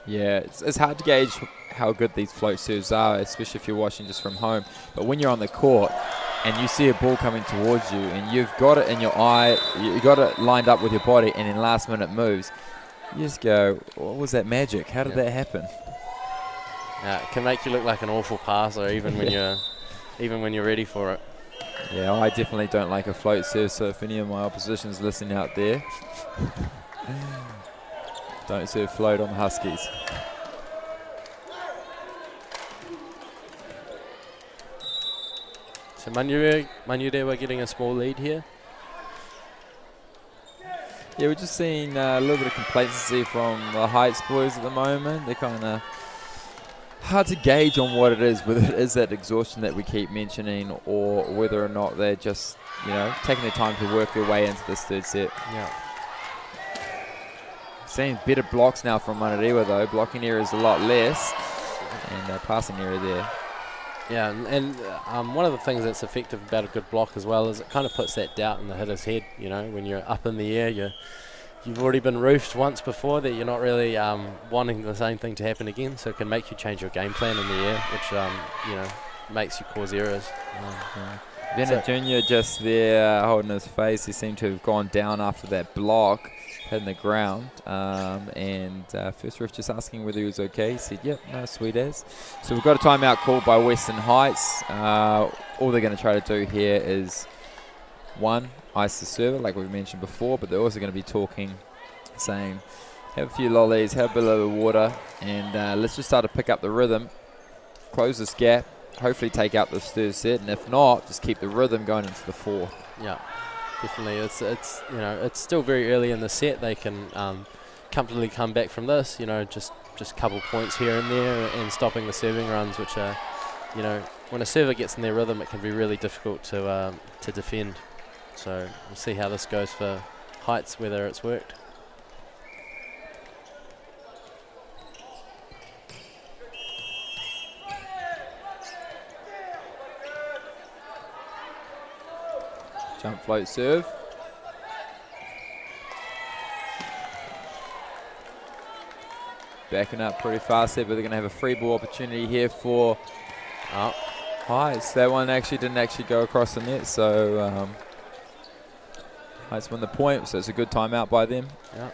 Yeah, it's hard to gauge how good these float serves are, especially if you're watching just from home. But when you're on the court and you see a ball coming towards you and you've got it in your eye, you've got it lined up with your body, and in last minute moves, you just go, what was that magic? How did that happen? It can make you look like an awful passer even when you're ready for it. Yeah, I definitely don't like a float serve, so if any of my opposition's listening out there, don't serve float on the Huskies. So Manurewa getting a small lead here. Yeah, we're just seeing a little bit of complacency from the Heights boys at the moment. They're kind of hard to gauge on what it is, whether it is that exhaustion that we keep mentioning or whether or not they're just, you know, taking their time to work their way into this third set. Yeah. Seeing better blocks now from Manurewa though. Blocking area is a lot less. and passing area there. Yeah, and one of the things that's effective about a good block as well is it kind of puts that doubt in the hitter's head. When you're up in the air, you've already been roofed once before that you're not really wanting the same thing to happen again, so it can make you change your game plan in the air, which makes you cause errors. Venner Jr. just there holding his face. He seemed to have gone down after that block, hitting the ground. And first ref just asking whether he was okay. He said, yep, no, sweet as. So we've got a timeout called by Western Heights. All they're going to try to do here is, one, ice the server, like we mentioned before, but they're also going to be talking, saying, have a few lollies, have a bit of water, and let's just start to pick up the rhythm, close this gap, hopefully take out this third set, and if not, just keep the rhythm going into the fourth. Yeah, definitely. It's still very early in the set. They can comfortably come back from this. Just a couple points here and there, and stopping the serving runs, which are, when a server gets in their rhythm, it can be really difficult to defend. So we'll see how this goes for Heights, whether it's worked. Jump float serve. Backing up pretty fast there, but they're going to have a free ball opportunity here for Heights. That one didn't go across the net, so Heights win the point, so it's a good timeout by them. Yeah.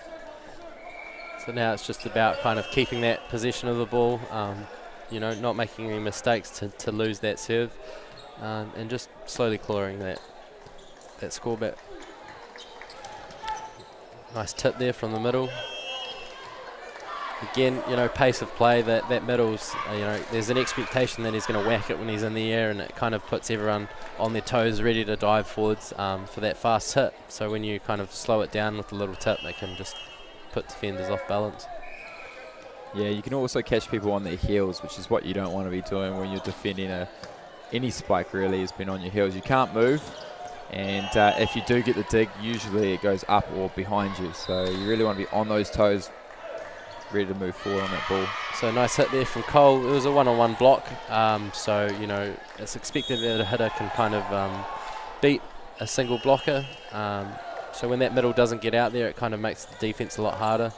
So now it's just about kind of keeping that possession of the ball, not making any mistakes to lose that serve, and just slowly clawing that score back. Nice tip there from the middle. Again, pace of play, that middle's, there's an expectation that he's going to whack it when he's in the air, and it kind of puts everyone on their toes, ready to dive forwards for that fast hit. So when you kind of slow it down with a little tip, it can just put defenders off balance. Yeah, you can also catch people on their heels, which is what you don't want to be doing when you're defending any spike really has been on your heels. You can't move. And if you do get the dig, usually it goes up or behind you. So you really want to be on those toes, ready to move forward on that ball. So nice hit there from Cole. It was a one-on-one block. So, it's expected that a hitter can kind of beat a single blocker. So when that middle doesn't get out there, it kind of makes the defense a lot harder.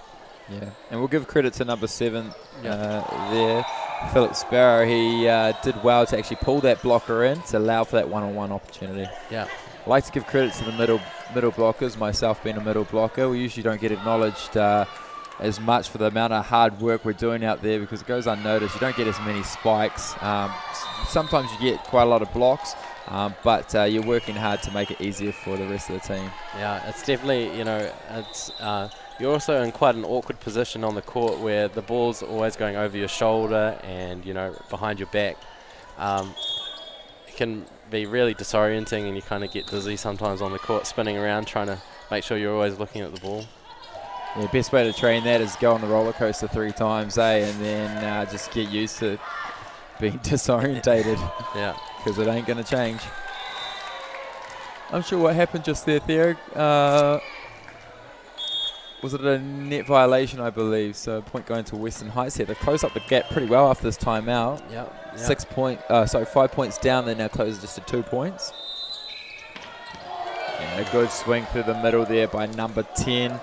Yeah, and we'll give credit to number 7 there, Philip Sparrow. He did well to actually pull that blocker in to allow for that one-on-one opportunity. Yeah. I like to give credit to the middle blockers, myself being a middle blocker. We usually don't get acknowledged as much for the amount of hard work we're doing out there because it goes unnoticed. You don't get as many spikes. Sometimes you get quite a lot of blocks, but you're working hard to make it easier for the rest of the team. Yeah, it's definitely, you're also in quite an awkward position on the court where the ball's always going over your shoulder and, behind your back. It can be really disorienting and you kind of get dizzy sometimes on the court, spinning around, trying to make sure you're always looking at the ball. Yeah, best way to train that is go on the roller coaster 3 times, and then just get used to being disorientated. Yeah. Because it ain't going to change. I'm sure what happened just there, Theo. Was it a net violation, I believe? So point going to Western Heights here. They've closed up the gap pretty well after this timeout. Yeah. 5 points down. They're now closed just to 2 points. And a good swing through the middle there by number 10.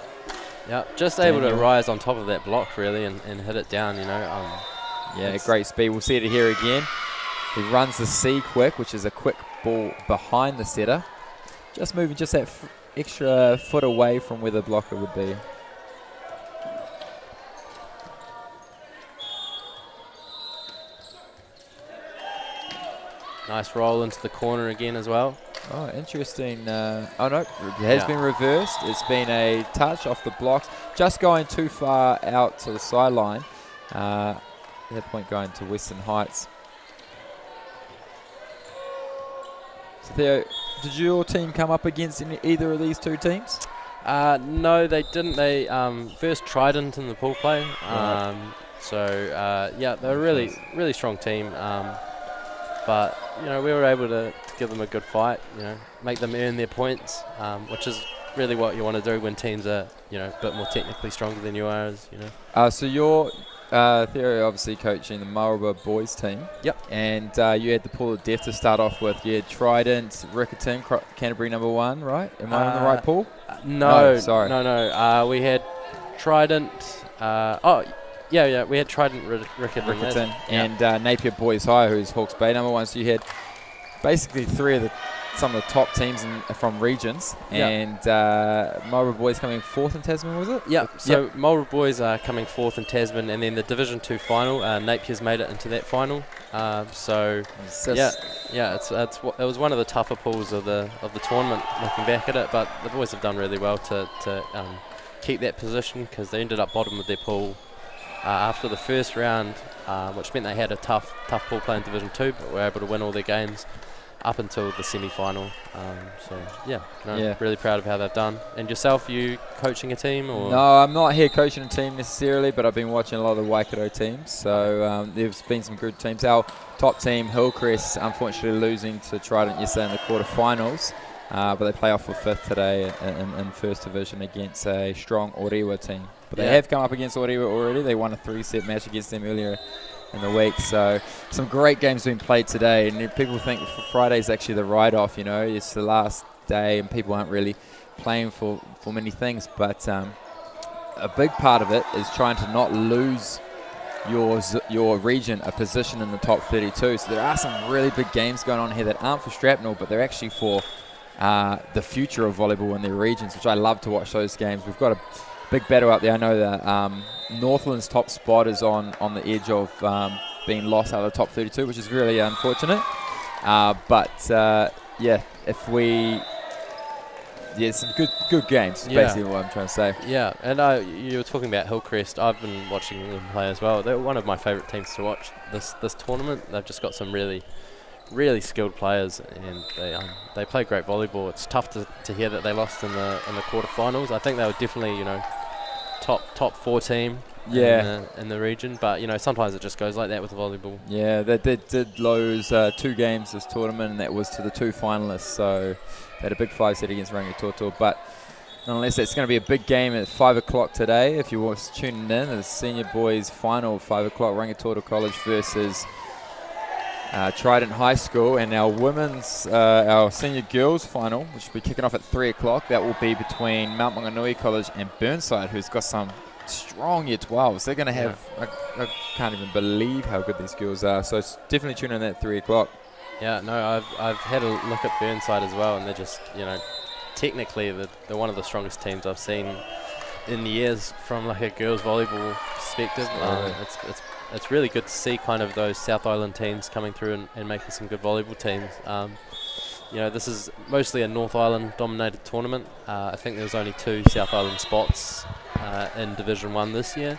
Yeah, just able to rise on top of that block really and hit it down, Yeah, great speed. We'll see it here again. He runs the C quick, which is a quick ball behind the setter. Just moving just that extra foot away from where the blocker would be. Nice roll into the corner again as well. Oh, interesting. Oh, no, it has been reversed. It's been a touch off the blocks. Just going too far out to the sideline. That point going to Western Heights. So, Theo, did your team come up against either of these two teams? No, they didn't. They first Trident in the pool play. Right. They're a really strong team. But, we were able to give them a good fight, make them earn their points, which is really what you want to do when teams are, a bit more technically stronger than you are. So Theo obviously coaching the Marlborough boys team. Yep. And you had the pool of death to start off with. You had Trident, Riccarton, Canterbury #1, right? Am I on the right pool? No, sorry. No. We had Trident. We had Trident, Riccarton, and Napier Boys High, who's Hawke's Bay #1. So you had basically some of the top teams from regions, and Marlborough Boys coming 4th in Tasman, was it? Yeah. So Marlborough Boys are coming 4th in Tasman, and then the Division 2 final. Napier's made it into that final. It was one of the tougher pools of the tournament. Looking back at it, but the boys have done really well to keep that position, because they ended up bottom of their pool after the first round, which meant they had a tough pool playing Division 2, but were able to win all their games up until the semi-final. Really proud of how they've done. And yourself, you coaching a team? Or? No, I'm not here coaching a team necessarily, but I've been watching a lot of the Waikato teams. So there's been some good teams. Our top team, Hillcrest, unfortunately losing to Trident yesterday in the quarterfinals, but they play off for 5th today in First Division against a strong Orewa team. But they have come up against Orewa already. They won a 3-set match against them earlier in the week. So some great games being played today, and people think Friday's actually the write-off. It's the last day and people aren't really playing for many things, but a big part of it is trying to not lose your region a position in the top 32. So there are some really big games going on here that aren't for Shrapnel, but they're actually for the future of volleyball in their regions, which I love to watch those games. We've got a big battle out there. I know that Northland's top spot is on the edge of being lost out of the top 32, which is really unfortunate. Some good games, basically what I'm trying to say. Yeah, and you were talking about Hillcrest. I've been watching them play as well. They're one of my favourite teams to watch this tournament. They've just got some really skilled players, and they play great volleyball. It's tough to hear that they lost in the quarterfinals. I think they were definitely top 4 team in the region, but sometimes it just goes like that with volleyball. Yeah, they did lose 2 games this tournament, and that was to the 2 finalists. So they had a big 5-set against Rangitoto, but nonetheless, it's going to be a big game at 5 o'clock today. If you're tuning in, the senior boys final 5 o'clock, Rangitoto College versus Trident High School, and our senior girls final, which will be kicking off at 3 o'clock. That will be between Mount Maunganui College and Burnside, who's got some strong year 12s. They're going to have, I can't even believe how good these girls are. So definitely tune in at 3 o'clock. Yeah, no, I've had a look at Burnside as well, and they're just, technically they're one of the strongest teams I've seen in the years from like a girls volleyball perspective. It's really good to see kind of those South Island teams coming through and making some good volleyball teams. This is mostly a North Island dominated tournament. I think there's only 2 South Island spots in Division 1 this year.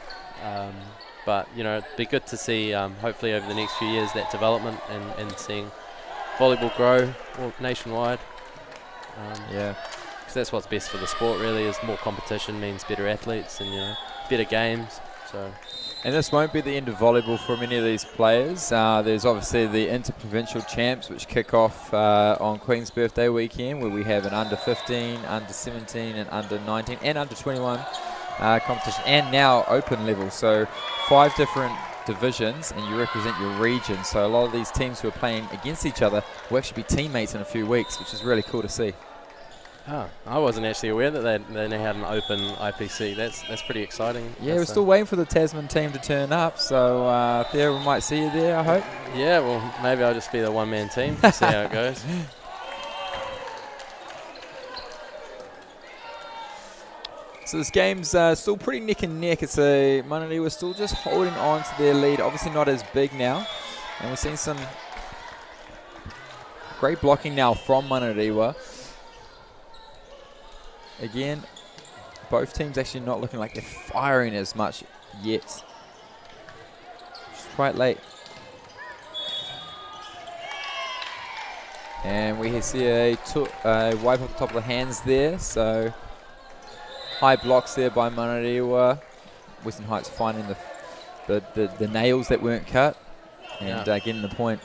But it'd be good to see, hopefully over the next few years, that development and seeing volleyball grow nationwide. Because that's what's best for the sport, really, is more competition means better athletes and better games. So. And this won't be the end of volleyball for many of these players. There's obviously the Interprovincial Champs, which kick off on Queen's Birthday weekend, where we have an under 15, under 17, and under 19, and under 21 competition, and now open level. So 5 different divisions, and you represent your region. So a lot of these teams who are playing against each other will actually be teammates in a few weeks, which is really cool to see. Oh, I wasn't actually aware that they now had an open IPC. That's pretty exciting. Yeah, we're still waiting for the Tasman team to turn up, so Theo, we might see you there, I hope. Yeah, well, maybe I'll just be the one-man team, see how it goes. So this game's still pretty neck and neck. It's Mananiwa still just holding on to their lead, obviously not as big now. And we're seeing some great blocking now from Mananiwa. Again, both teams actually not looking like they're firing as much yet. It's quite late. And we see a wipe off the top of the hands there. So high blocks there by Mananiwa. Western Heights finding the nails that weren't cut and getting the point.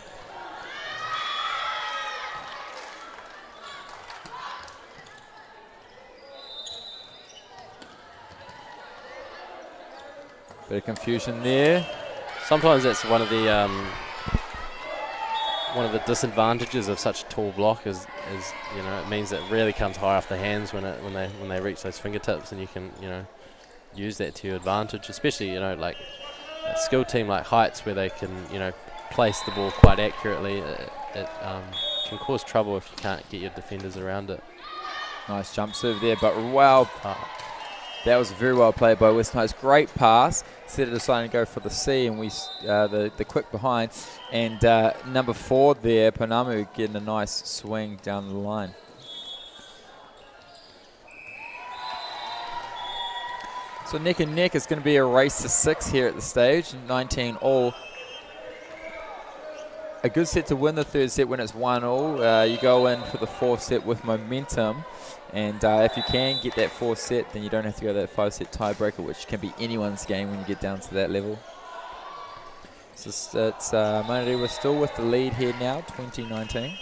Bit of confusion there. Sometimes that's one of the disadvantages of such a tall block is it means it really comes high off the hands when they reach those fingertips, and you can use that to your advantage, especially like a skilled team like Heights where they can place the ball quite accurately. It can cause trouble if you can't get your defenders around it. Nice jump serve there, but wow, that was very well played by Western Heights. Great pass. Instead of deciding to go for the C, and we the quick behind, and number 4 there, Panamu, getting a nice swing down the line. So neck and neck is going to be a race to 6 here at the stage, 19 all. A good set to win the third set when it's 1-all. You go in for the 4th set with momentum, and if you can get that 4th set, then you don't have to go to that 5-set tiebreaker, which can be anyone's game when you get down to that level. So it's Manurewa still with the lead here now, 2019.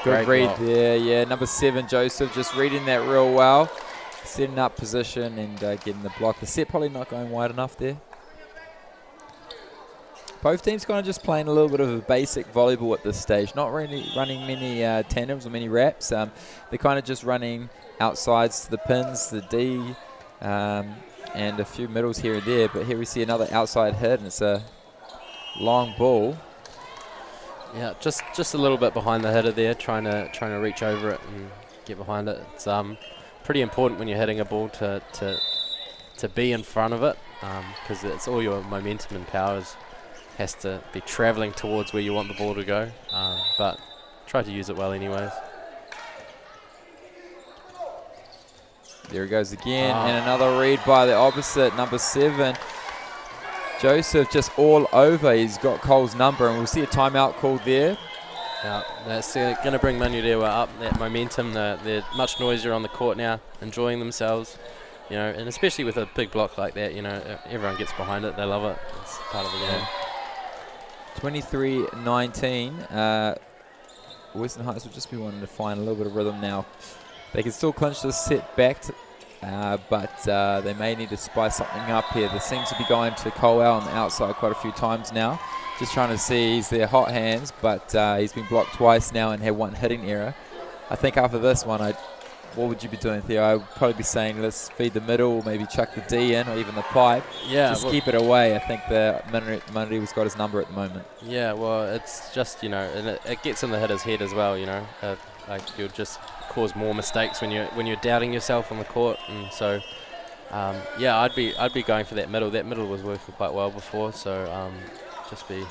Good read block there. Yeah, number 7, Joseph, just reading that real well. Setting up position and getting the block. The set probably not going wide enough there. Both teams kind of just playing a little bit of a basic volleyball at this stage. Not really running many tandems or many wraps. They're kind of just running outsides to the pins, the D, and a few middles here and there. But here we see another outside hit, and it's a long ball. Yeah, just a little bit behind the hitter there, trying to reach over it and get behind it. It's pretty important when you're hitting a ball to be in front of it, because it's all your momentum and powers has to be travelling towards where you want the ball to go, but try to use it well anyways. There he goes again, and another read by the opposite, number 7. Joseph just all over. He's got Cole's number, and we'll see a timeout called there. Yeah, that's going to bring Manurewa up, that momentum. They're much noisier on the court now, enjoying themselves, and especially with a big block like that, everyone gets behind it. They love it. It's part of the game. 23-19. Western Heights will just be wanting to find a little bit of rhythm now. They can still clinch this set back, but they may need to spice something up here. There seems to be going to Cole on the outside quite a few times now. Just trying to see, he's there hot hands, but he's been blocked twice now and had one hitting error. I think after this one, what would you be doing, Theo? I would probably be saying let's feed the middle, maybe chuck the D in, or even the pipe. Yeah, just keep it away. I think the Manurewa's got his number at the moment. Yeah, well, it's just, and it gets in the hitter's head as well, like you'll just cause more mistakes when you're doubting yourself on the court, and so yeah, I'd be going for that middle. That middle was working quite well before, so just be.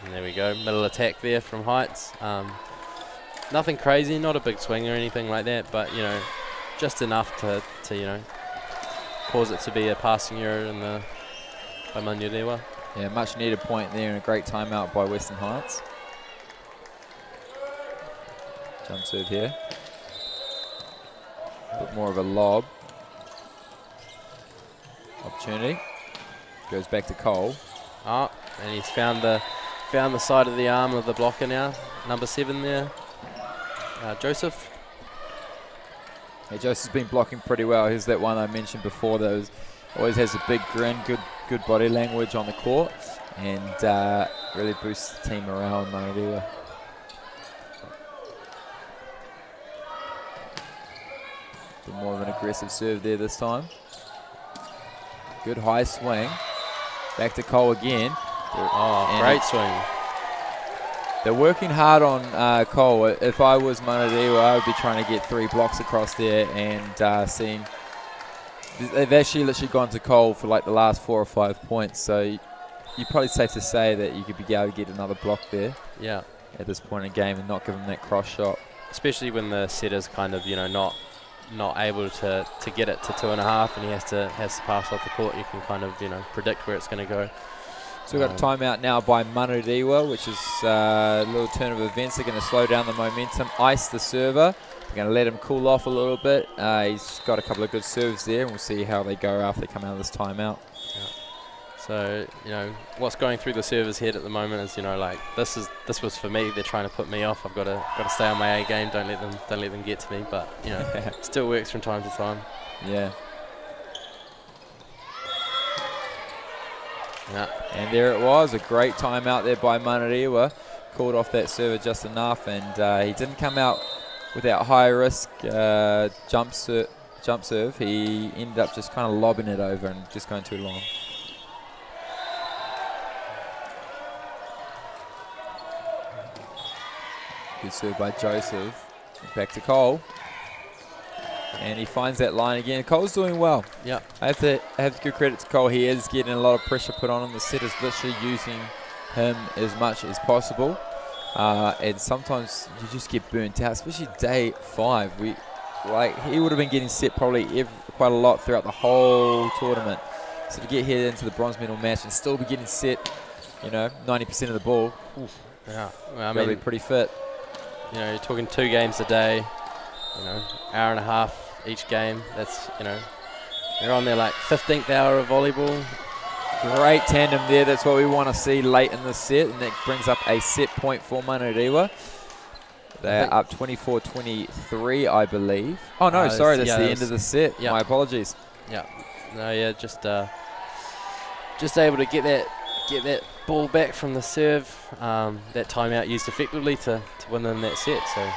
And there we go, middle attack there from Heights. Nothing crazy, not a big swing or anything like that, but just enough to cause it to be a passing error by Manurewa. Yeah, much needed point there, and a great timeout by Western Heights. Jump serve here. A bit more of a lob. Opportunity. Goes back to Cole. And he's found the side of the arm of the blocker now. Number 7 there. Joseph. Yeah, Joseph's been blocking pretty well. Here's that one I mentioned before that always has a big grin, good body language on the court, and really boosts the team around Manurewa. Bit more of an aggressive serve there this time. Good high swing. Back to Cole again. Great swing. They're working hard on Cole. If I was Manurewa, I would be trying to get 3 blocks across there and seeing. They've actually literally gone to Cole for like the last 4 or 5 points. So you're probably safe to say that you could be able to get another block there. Yeah. At this point in the game and not give them that cross shot. Especially when the setter's kind of not able to get it to 2.5, and he has to pass off the court. You can kind of predict where it's going to go. So we've got a timeout now by Manurewa, which is a little turn of events. They're going to slow down the momentum, ice the server. They're going to let him cool off a little bit. He's got a couple of good serves there, and we'll see how they go after they come out of this timeout. Yeah. So, you know, what's going through the server's head at the moment is, you know, like this was for me. They're trying to put me off. I've got to stay on my A game. Don't let them get to me. But you know, still works from time to time. Yeah. Yeah. And there it was, a great timeout there by Manarewa. Called off that server just enough, and he didn't come out without high risk jump serve. He ended up just kind of lobbing it over and just going too long. Good serve by Joseph. Back to Cole. And he finds that line again. Cole's doing well. Yeah. I have to give credit to Cole. He is getting a lot of pressure put on him. The set is literally using him as much as possible. And sometimes you just get burnt out, especially day 5. He would have been getting set probably quite a lot throughout the whole tournament. So to get here into the bronze medal match and still be getting set, you know, 90% of the ball. Oof, yeah. Well, I mean, mean, be pretty fit. You know, you're talking 2 games a day. You know, hour and a half each game. That's, you know, you're on their like 15th hour of volleyball. Great tandem there. That's what we want to see late in the set, and that brings up a set point for Manarewa. They're up 24-23, I believe. Oh no, sorry, that's the end of the set. My apologies. Yeah. No, yeah, just able to get that ball back from the serve. That timeout used effectively to win in that set. So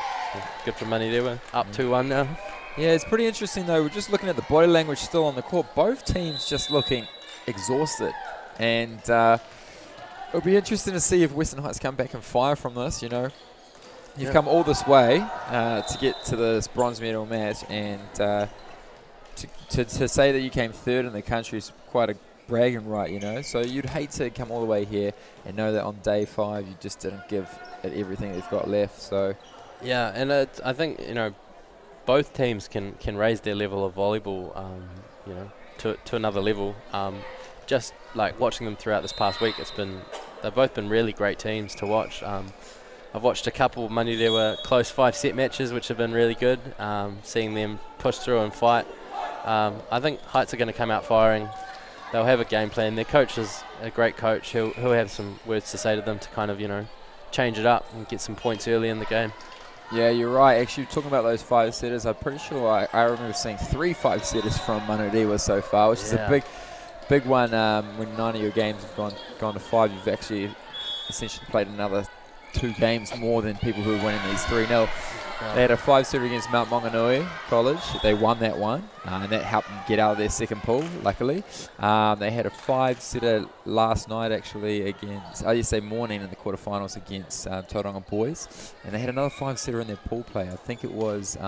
good for Manarewa. Up 2-1 now. Yeah, it's pretty interesting though. We're just looking at the body language still on the court. Both teams just looking exhausted, and it'll be interesting to see if Western Heights come back and fire from this. You know, you've come all this way to get to this bronze medal match, and to say that you came 3rd in the country is quite a bragging right, you know. So you'd hate to come all the way here and know that on day 5 you just didn't give it everything they've got left. So yeah, and I think, you know, both teams can raise their level of volleyball, you know, to another level. Just like watching them throughout this past week, they've both been really great teams to watch. I've watched a couple of Manarewa close 5-set matches, which have been really good. Seeing them push through and fight. I think Heights are going to come out firing. They'll have a game plan. Their coach is a great coach. He'll have some words to say to them to kind of, you know, change it up and get some points early in the game. Yeah, you're right. Actually, talking about those 5-setters, I'm pretty sure I remember seeing 3 5-setters from Manarewa so far, which is a big one. When 9 of your games have gone to 5, you've actually essentially played another 2 games more than people who are winning these 3-0. They had a 5-setter against Mount Maunganui College. They won that one, and that helped them get out of their second pool, luckily. They had a 5-setter last night, actually, against, yesterday morning in the quarterfinals against Tauranga Boys. And they had another 5-setter in their pool play. I think it was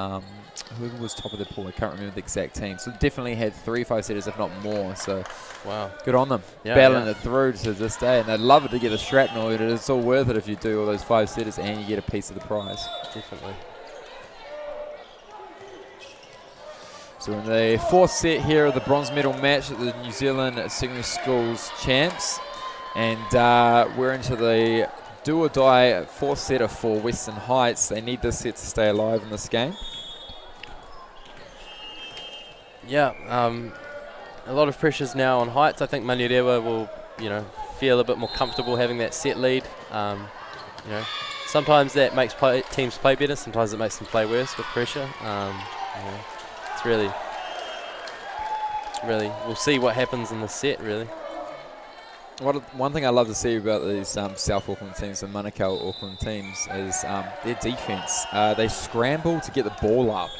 whoever was top of the pool. I can't remember the exact team. So definitely had 3 5-setters, if not more. So wow, good on them. Battling it through to this day. And they'd love it to get the shrapnel. It's all worth it if you do all those 5-setters and you get a piece of the prize. Definitely. So in the 4th set here of the bronze medal match at the New Zealand Secondary Schools Champs. And we're into the do or die 4th setter for Western Heights. They need this set to stay alive in this game. Yeah, a lot of pressures now on Heights. I think Manarewa will, you know, feel a bit more comfortable having that set lead. You know, sometimes that makes teams play better. Sometimes it makes them play worse with pressure. You know, it's really, we'll see what happens in the set, really. One thing I love to see about these South Auckland teams and Manukau Auckland teams is their defense. They scramble to get the ball up,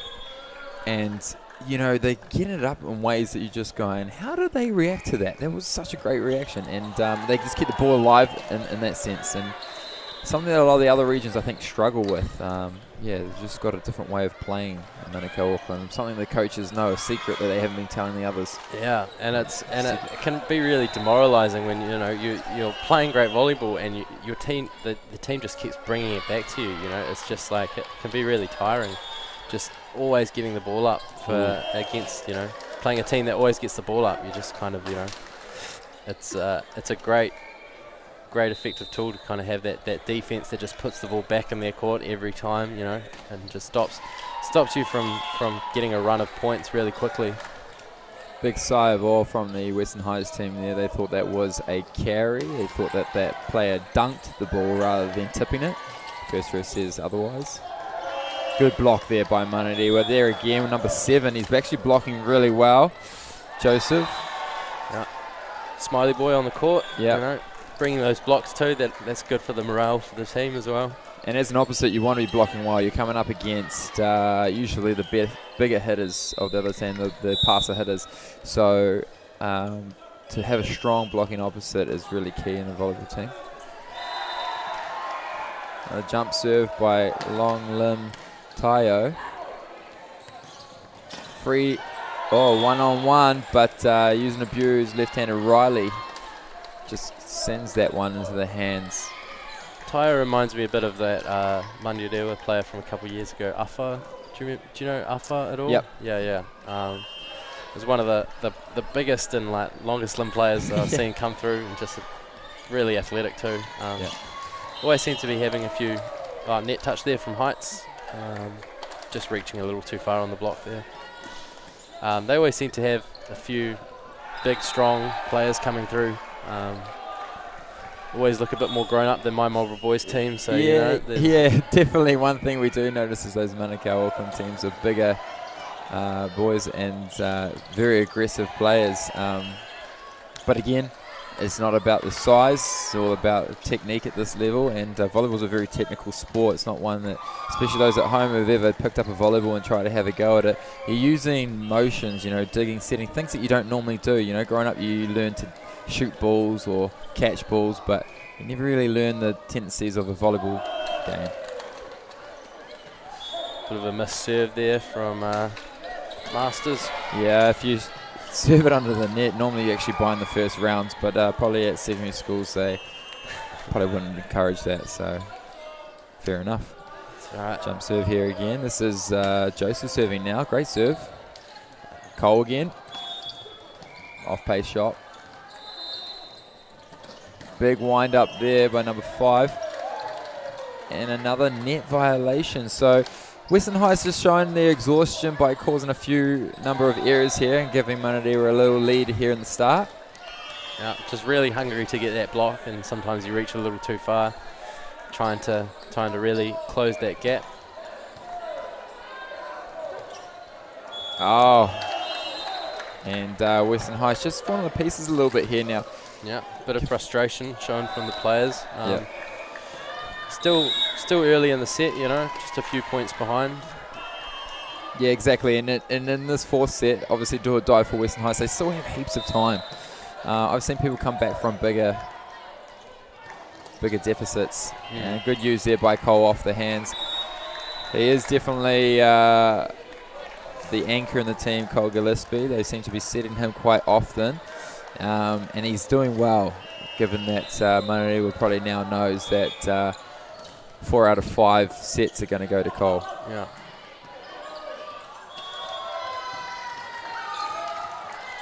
and you know, they get it up in ways that you're just going, how did they react to that? That was such a great reaction, and they just keep the ball alive in that sense, and something that a lot of the other regions I think struggle with. Yeah, they've just got a different way of playing in Manukau Auckland. Something the coaches know, a secret that they haven't been telling the others. Yeah, and it can be really demoralising when, you know, you're playing great volleyball and your team, the team just keeps bringing it back to you. You know, it's just like, it can be really tiring, just always getting the ball up against, you know, playing a team that always gets the ball up. You just kind of, you know, it's a great effective tool to kind of have that defense that just puts the ball back in their court every time, you know, and just stops you from getting a run of points really quickly. Big sigh of awe from the Western Heights team there. They thought that was a carry. They thought that player dunked the ball rather than tipping it. First ref says otherwise. Good block there by Manarewa. There again, number 7. He's actually blocking really well. Joseph. Yeah. Smiley boy on the court. Yeah. You know, bringing those blocks too. That's good for the morale for the team as well. And as an opposite, you want to be blocking while you're coming up against usually the bigger hitters of the other team, the passer hitters. So to have a strong blocking opposite is really key in a volleyball team. A jump serve by long limb Tayo. Free, one-on-one, but using abused left-hander Riley just sends that one into the hands. Tayo reminds me a bit of that Manyadewa player from a couple of years ago, Afa. Do you know Afa at all? Yep. Yeah. He's one of the biggest and longest limb players I've seen come through, and just really athletic too. Always seem to be having a few net touch there from heights, just reaching a little too far on the block there. They always seem to have a few big, strong players coming through. Always look a bit more grown up than my Marlborough Boys team. So Definitely one thing we do notice is those Manukau Auckland teams are bigger boys and very aggressive players. But again, it's not about the size, it's all about technique at this level, and volleyball is a very technical sport. It's not one that, especially those at home who've ever picked up a volleyball and tried to have a go at it, you're using motions, digging, setting, things that you don't normally do. Growing up you learn to shoot balls or catch balls, but you never really learn the tendencies of a volleyball game. Bit of a missed serve there from Masters. Yeah, if you serve it under the net, normally you actually buy in the first rounds, but probably at secondary schools they probably wouldn't encourage that, so fair enough. That's all right. Jump serve here again. This is Joseph serving now. Great serve. Cole again. Off-pace shot. Big wind up there by number 5. And another net violation. So Western Heights just showing their exhaustion by causing a few number of errors here and giving Manarewa a little lead here in the start. Yeah, just really hungry to get that block, and sometimes you reach a little too far, trying to really close that gap. And Western Heights just falling the pieces a little bit here now. Yeah, bit of frustration shown from the players. Still early in the set, just a few points behind. Yeah, exactly. And in this fourth set, obviously do or die for Western Heights. They still have heaps of time. I've seen people come back from bigger deficits. And good use there by Cole off the hands. He is definitely the anchor in the team, Cole Gillespie. They seem to be setting him quite often. And he's doing well, given that Manarewa probably now knows that 4 out of 5 sets are going to go to Cole. Yeah.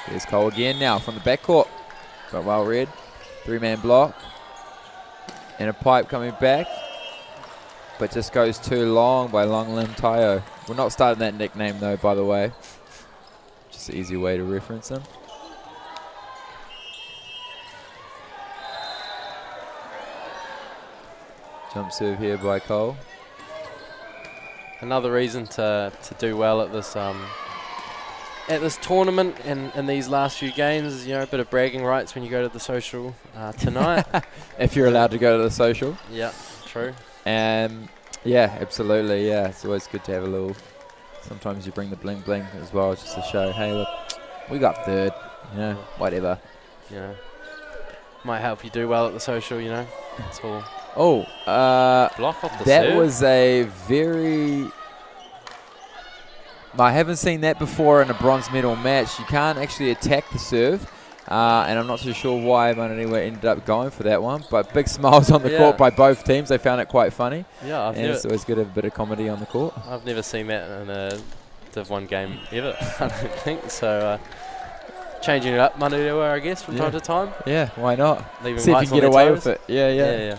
There's Cole again now from the backcourt. Got well read. 3-man block. And a pipe coming back. But just goes too long by Long Limb Tayo. We're not starting that nickname though, by the way. Just an easy way to reference him. Jump serve here by Cole. Another reason to do well at this tournament and these last few games is, a bit of bragging rights when you go to the social tonight. If you're allowed to go to the social. Yeah, true. Yeah, absolutely. Yeah, it's always good to have a little. Sometimes you bring the bling bling as well, just to show, hey, look, we got third. Whatever. Might help you do well at the social. It's all. Block off the serve. That was a very. I haven't seen that before in a bronze medal match. You can't actually attack the serve, and I'm not too sure why Manarewa ended up going for that one. But big smiles on the court by both teams. They found it quite funny. Yeah, and it's always good to have a bit of comedy on the court. I've never seen that in a Div 1 game ever. I don't think so. Changing it up, Manarewa, I guess, from time to time. Yeah, why not? Leaving See if you can get away with it. Yeah.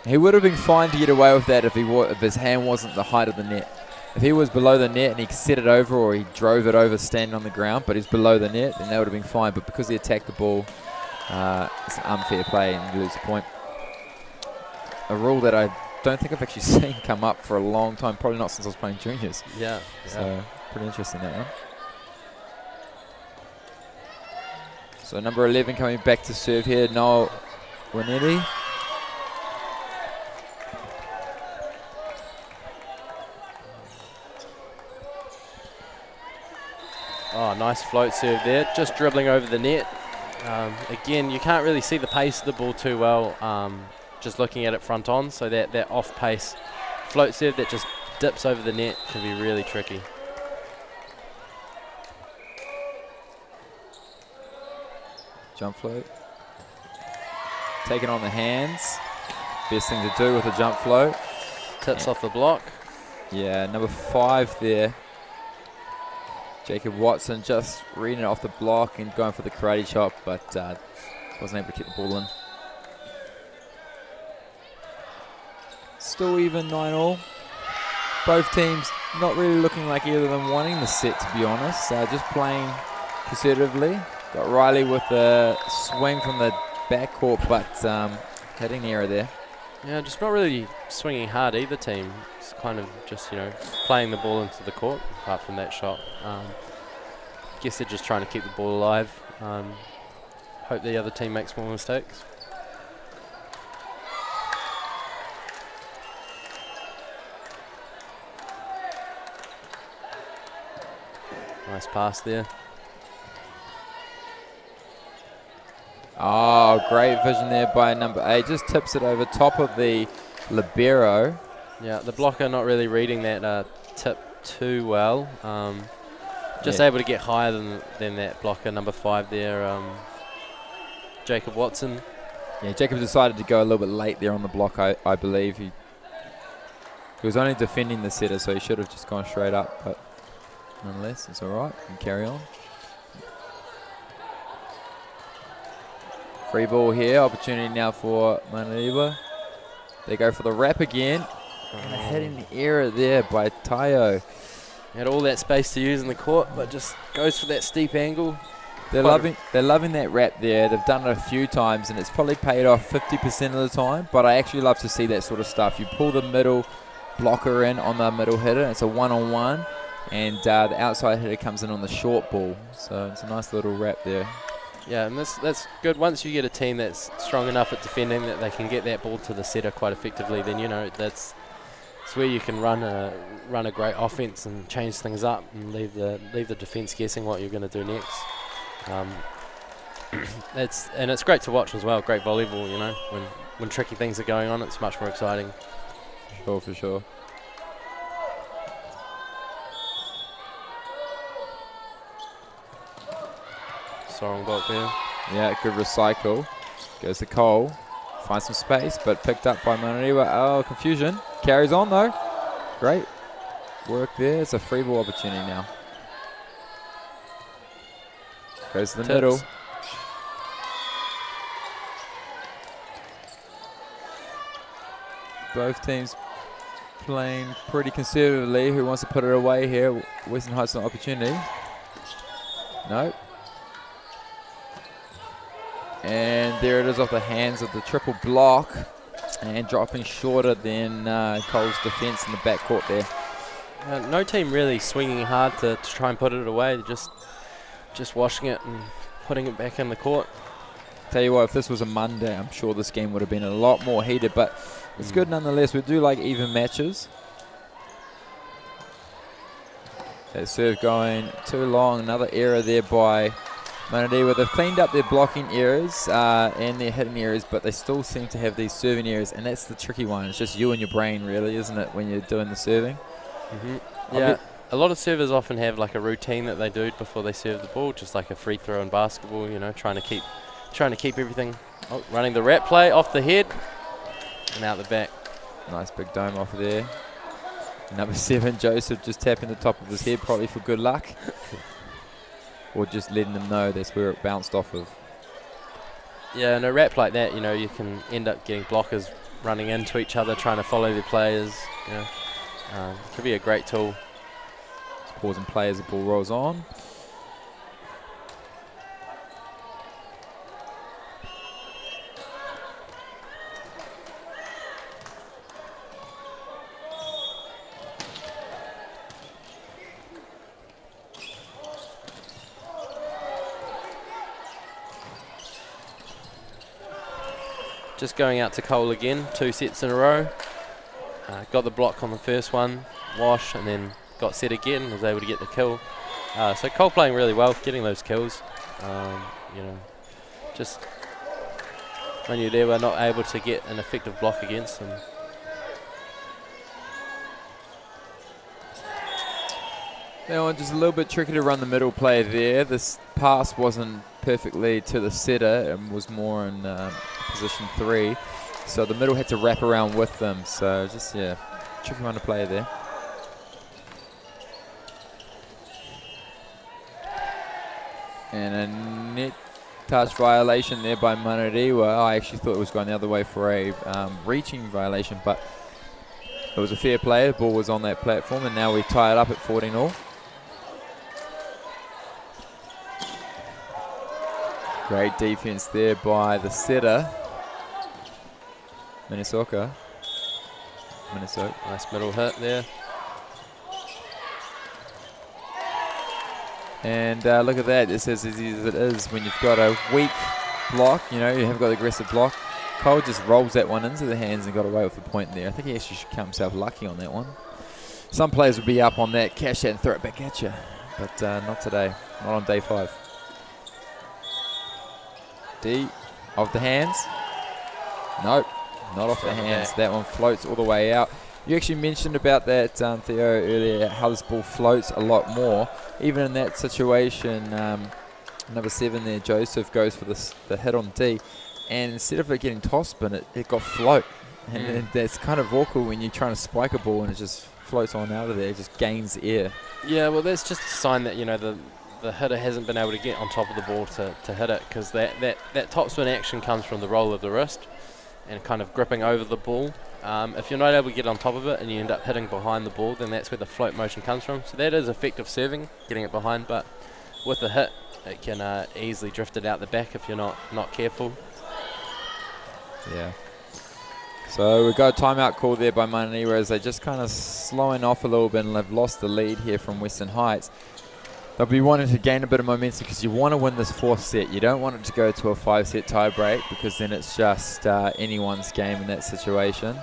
He would have been fine to get away with that if his hand wasn't the height of the net. If he was below the net and he set it over, or he drove it over standing on the ground, but he's below the net, then that would have been fine. But because he attacked the ball, it's an unfair play and you lose the point. A rule that I don't think I've actually seen come up for a long time, probably not since I was playing juniors. Yeah. So pretty interesting, that one. So number 11 coming back to serve here, Noel Winetti. Oh, nice float serve there, just dribbling over the net. Again, you can't really see the pace of the ball too well, just looking at it front on, so that off-pace float serve that just dips over the net can be really tricky. Jump float. Take it on the hands. Best thing to do with a jump float. Tips off the block. Yeah, number 5 there. Jacob Watson just reading it off the block and going for the karate chop, but wasn't able to keep the ball in. Still even 9-all. Both teams not really looking like either of them wanting the set, to be honest. Just playing conservatively. Got Riley with a swing from the backcourt, but hitting the error there. Yeah, just not really swinging hard either team. It's kind of just, playing the ball into the court, apart from that shot. Guess they're just trying to keep the ball alive. Hope the other team makes more mistakes. Nice pass there. Oh, great vision there by number 8. Just tips it over top of the libero. Yeah, the blocker not really reading that tip too well. Just able to get higher than that blocker, number 5 there, Jacob Watson. Yeah, Jacob decided to go a little bit late there on the block, I believe. He was only defending the setter, so he should have just gone straight up, but nonetheless, it's all right. We can carry on. Free ball here. Opportunity now for Manaliba. They go for the wrap again. And a hitting error there by Tayo. Had all that space to use in the court, but just goes for that steep angle. They're loving that wrap there. They've done it a few times, and it's probably paid off 50% of the time. But I actually love to see that sort of stuff. You pull the middle blocker in on the middle hitter. It's a one-on-one, and the outside hitter comes in on the short ball. So it's a nice little wrap there. Yeah, and that's good. Once you get a team that's strong enough at defending that they can get that ball to the setter quite effectively, then that's where you can run a great offense and change things up and leave the defense guessing what you're going to do next. It's great to watch as well. Great volleyball, when tricky things are going on, it's much more exciting. Sure, for sure. Sorong block there. Yeah, good recycle. Goes to Cole. Finds some space, but picked up by Manariwa. Oh, confusion. Carries on, though. Great work there. It's a free ball opportunity now. Goes to the middle. Both teams playing pretty conservatively. Who wants to put it away here? Western Heights an opportunity. No. And there it is off the hands of the triple block. And dropping shorter than Cole's defence in the backcourt there. No team really swinging hard to try and put it away. They're just washing it and putting it back in the court. Tell you what, if this was a Monday, I'm sure this game would have been a lot more heated, but it's good nonetheless. We do like even matches. That serve going too long. Another error there by Manadiwa. They've cleaned up their blocking errors and their hitting errors, but they still seem to have these serving errors, and that's the tricky one. It's just you and your brain, really, isn't it, when you're doing the serving? Mm-hmm. Yeah, a lot of servers often have like a routine that they do before they serve the ball, just like a free throw in basketball. Trying to keep everything. Oh, running the wrap play off the head and out the back. Nice big dome off there. Number 7, Joseph, just tapping the top of his head, probably for good luck. Or just letting them know that's where it bounced off of. Yeah, and a wrap like that, you can end up getting blockers running into each other, trying to follow their players. Could be a great tool. Let's pause and play as the ball rolls on. Just going out to Cole again, 2 sets in a row. Got the block on the first one, wash, and then got set again, was able to get the kill. So Cole playing really well, getting those kills. You know, just when you're there, we're not able to get an effective block against them. Now, just a little bit tricky to run the middle play there. This pass wasn't perfectly to the setter and was more in position 3. So the middle had to wrap around with them. So just, yeah, tricky one to play there. And a net touch violation there by Manariwa. I actually thought it was going the other way for a reaching violation, but it was a fair play. The ball was on that platform, and now we tie it up at 14-all. Great defense there by the setter, Minnesota. Nice middle hit there. And look at that. It's as easy as it is when you've got a weak block. You know, you haven't got the aggressive block. Cole just rolls that one into the hands and got away with the point there. I think he actually should count himself lucky on that one. Some players would be up on that, catch that and throw it back at you. But not today. Not on day 5. D off the hands. Nope, not off the hands. That one floats all the way out. You actually mentioned about that, Theo, earlier, how this ball floats a lot more. Even in that situation, number 7 there, Joseph, goes for the hit on D. And instead of it getting top spin, it got float. And that's kind of awkward when you're trying to spike a ball and it just floats on out of there. It just gains air. Yeah, well, that's just a sign that, you know, the hitter hasn't been able to get on top of the ball to hit it, because that top spin action comes from the roll of the wrist and kind of gripping over the ball. If you're not able to get on top of it and you end up hitting behind the ball, then that's where the float motion comes from. So that is effective serving, getting it behind, but with the hit, it can easily drift it out the back if you're not careful. Yeah. So we've got a timeout call there by Mananiwa as they're just kind of slowing off a little bit and they've lost the lead here from Western Heights. They'll be wanting to gain a bit of momentum because you want to win this 4th set. You don't want it to go to a 5-set tie break because then it's just anyone's game in that situation.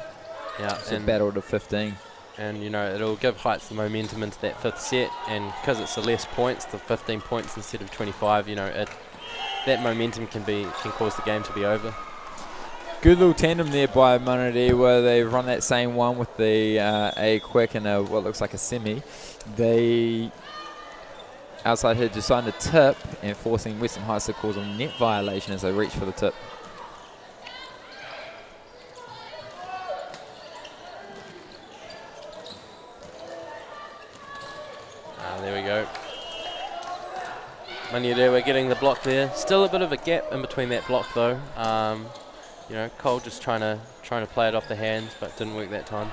Yeah, it's a battle to 15. And, you know, it'll give Heights the momentum into that 5th set, and because it's the less points, the 15 points instead of 25, you know, that momentum can cause the game to be over. Good little tandem there by Manadi where they run that same one with the a quick and what looks like a semi. They outside hit decided to tip and forcing Western Heights to cause a net violation as they reach for the tip. There we go. Manure, we're getting the block there. Still a bit of a gap in between that block though. You know, Cole just trying to play it off the hands, but didn't work that time.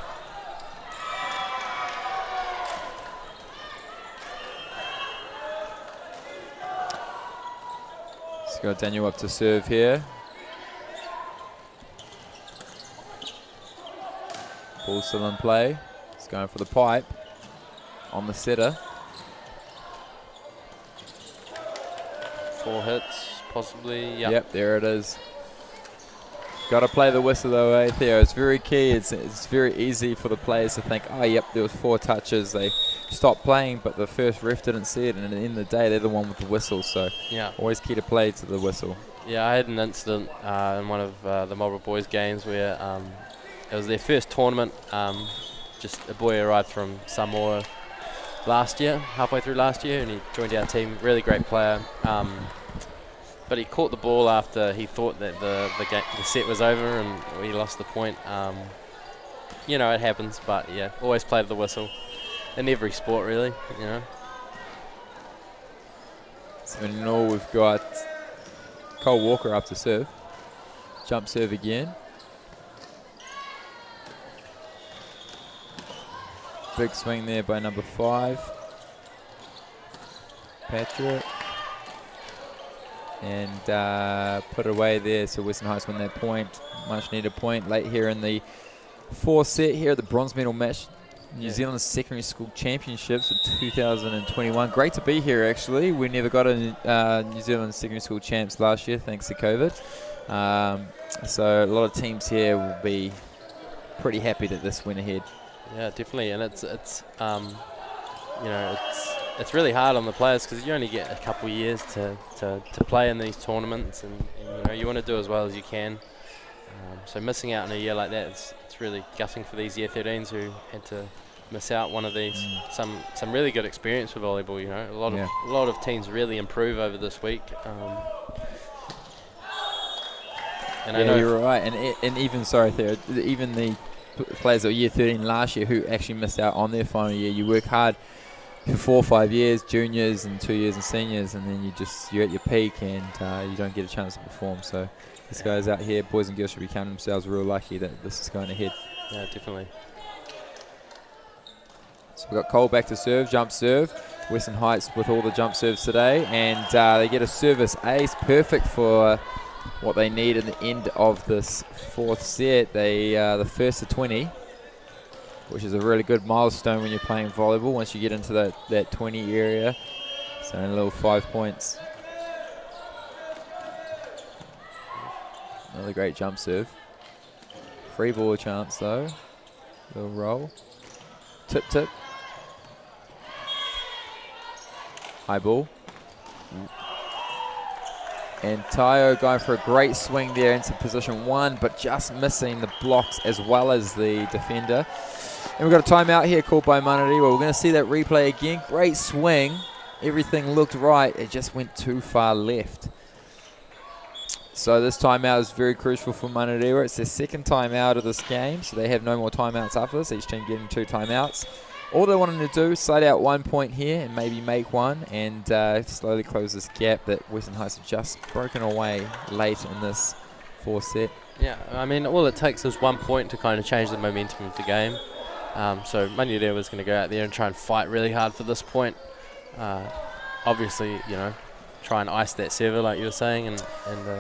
So got Daniel up to serve here. Ball still in play. He's going for the pipe on the setter. 4 hits, possibly. Yep, there it is. Got to play the whistle though, eh, Theo? It's very key. It's very easy for the players to think, oh, yep, there was 4 touches. They stopped playing, but the first ref didn't see it, and at the end of the day, they're the one with the whistle. So yeah, always key to play to the whistle. Yeah, I had an incident in one of the Marlborough boys games where it was their first tournament. Just a boy arrived from Samoa last year, halfway through last year, and he joined our team. Really great player. But he caught the ball after he thought that the set was over and we lost the point. You know, it happens, but yeah, always play to the whistle in every sport, really. You know. So in all, we've got Cole Walker up to serve. Jump serve again. Big swing there by number 5, Patrick. And put it away there, so Western Heights win that point. Much needed point late here in the 4th set here at the bronze medal match. New Zealand Secondary School Championships for 2021. Great to be here, actually. We never got a New Zealand Secondary School Champs last year, thanks to COVID. So a lot of teams here will be pretty happy that this went ahead. Yeah, definitely, and it's you know, it's really hard on the players because you only get a couple of years to play in these tournaments, and you know, you want to do as well as you can. So missing out in a year like that, it's really gutting for these year 13s who had to miss out one of these. Some really good experience with volleyball. You know, a lot of teams really improve over this week. And I know you're right, and even even the players that were year 13 last year who actually missed out on their final year. You work hard for 4 or 5 years, juniors and 2 years in seniors, and then you're at your peak and you don't get a chance to perform. So these guys out here, boys and girls, should be counting themselves real lucky that this is going ahead. Yeah, definitely. So we've got Cole back to serve, jump serve. Western Heights with all the jump serves today, and they get a service ace, perfect for what they need in the end of this 4th set. They the first to 20, which is a really good milestone when you're playing volleyball. Once you get into that 20 area, so a little 5 points. Another great jump serve. Free ball chance though. Little roll. Tip tip. High ball. And Tayo going for a great swing there into position 1, but just missing the blocks as well as the defender. And we've got a timeout here called by Manari. Well, we're going to see that replay again. Great swing. Everything looked right. It just went too far left. So this timeout is very crucial for Manariwa. It's their 2nd timeout of this game, so they have no more timeouts after this. Each team getting 2 timeouts. All they wanted to do is slide out 1 point here and maybe make one and slowly close this gap that Western Heights have just broken away late in this 4th set. Yeah, I mean, all it takes is 1 point to kind of change the momentum of the game. So Manuriwa was going to go out there and try and fight really hard for this point. Obviously, you know, try and ice that server like you were saying and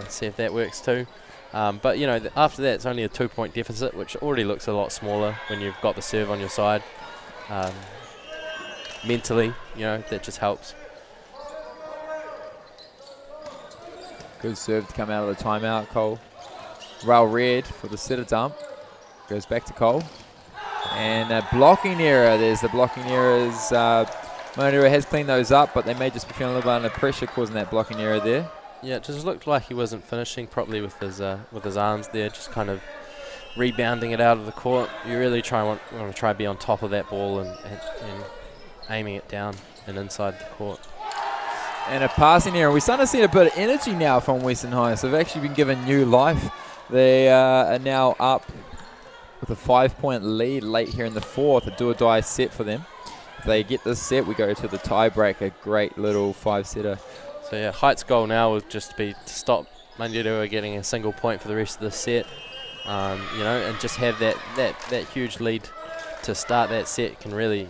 see if that works too. But, you know, after that, it's only a 2-point deficit, which already looks a lot smaller when you've got the serve on your side. Mentally, you know, that just helps. Good serve to come out of the timeout, Cole. Rail red for the setter dump. Goes back to Cole. And a blocking error. There's the blocking errors. Monera has cleaned those up, but they may just be feeling a little bit under pressure causing that blocking error there. Yeah, it just looked like he wasn't finishing properly with his arms there, just kind of rebounding it out of the court. You really want to try to be on top of that ball and aiming it down and inside the court. And a passing error. We're starting to see a bit of energy now from Western Heights. They've actually been given new life. They are now up with a 5-point lead late here in the 4th, a do-or-die set for them. If they get this set, we go to the tie-break, a great little 5-setter. So yeah, Heights' goal now would just be to stop Manurua getting a single point for the rest of the set, you know, and just have that huge lead to start that set can really.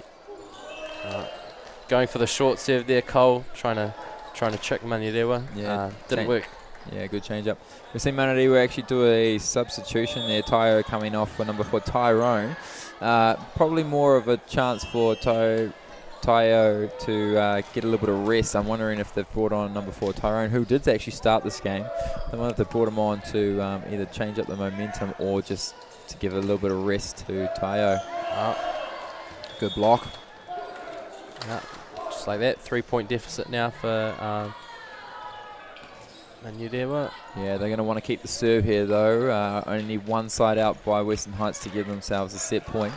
Going for the short serve there, Cole trying to trick Manurua. Yeah, didn't work. Yeah, good change up. We've seen Manurua actually do a substitution there. Tayo coming off for number 4, Tyrone. Probably more of a chance for Tayo to get a little bit of rest. I'm wondering if they've brought on number 4, Tyrone, who did actually start this game. I wonder if they brought him on to either change up the momentum or just to give a little bit of rest to Tayo. Good block. Yeah, just like that. 3-point deficit now for Manurua. Yeah, they're going to want to keep the serve here, though. Only need one side out by Western Heights to give themselves a set point.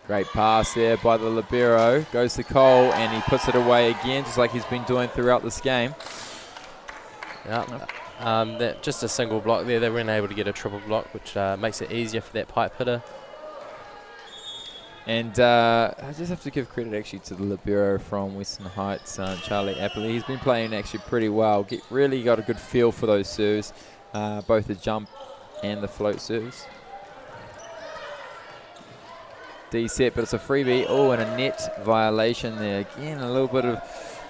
Great pass there by the libero. Goes to Cole, and he puts it away again, just like he's been doing throughout this game. Yeah, just a single block there. They weren't able to get a triple block, which makes it easier for that pipe hitter. And I just have to give credit actually to the libero from Western Heights, Charlie Appley. He's been playing actually pretty well. Really got a good feel for those serves, both the jump and the float serves. D set, but it's a freebie. Oh, and a net violation there. Again, a little bit of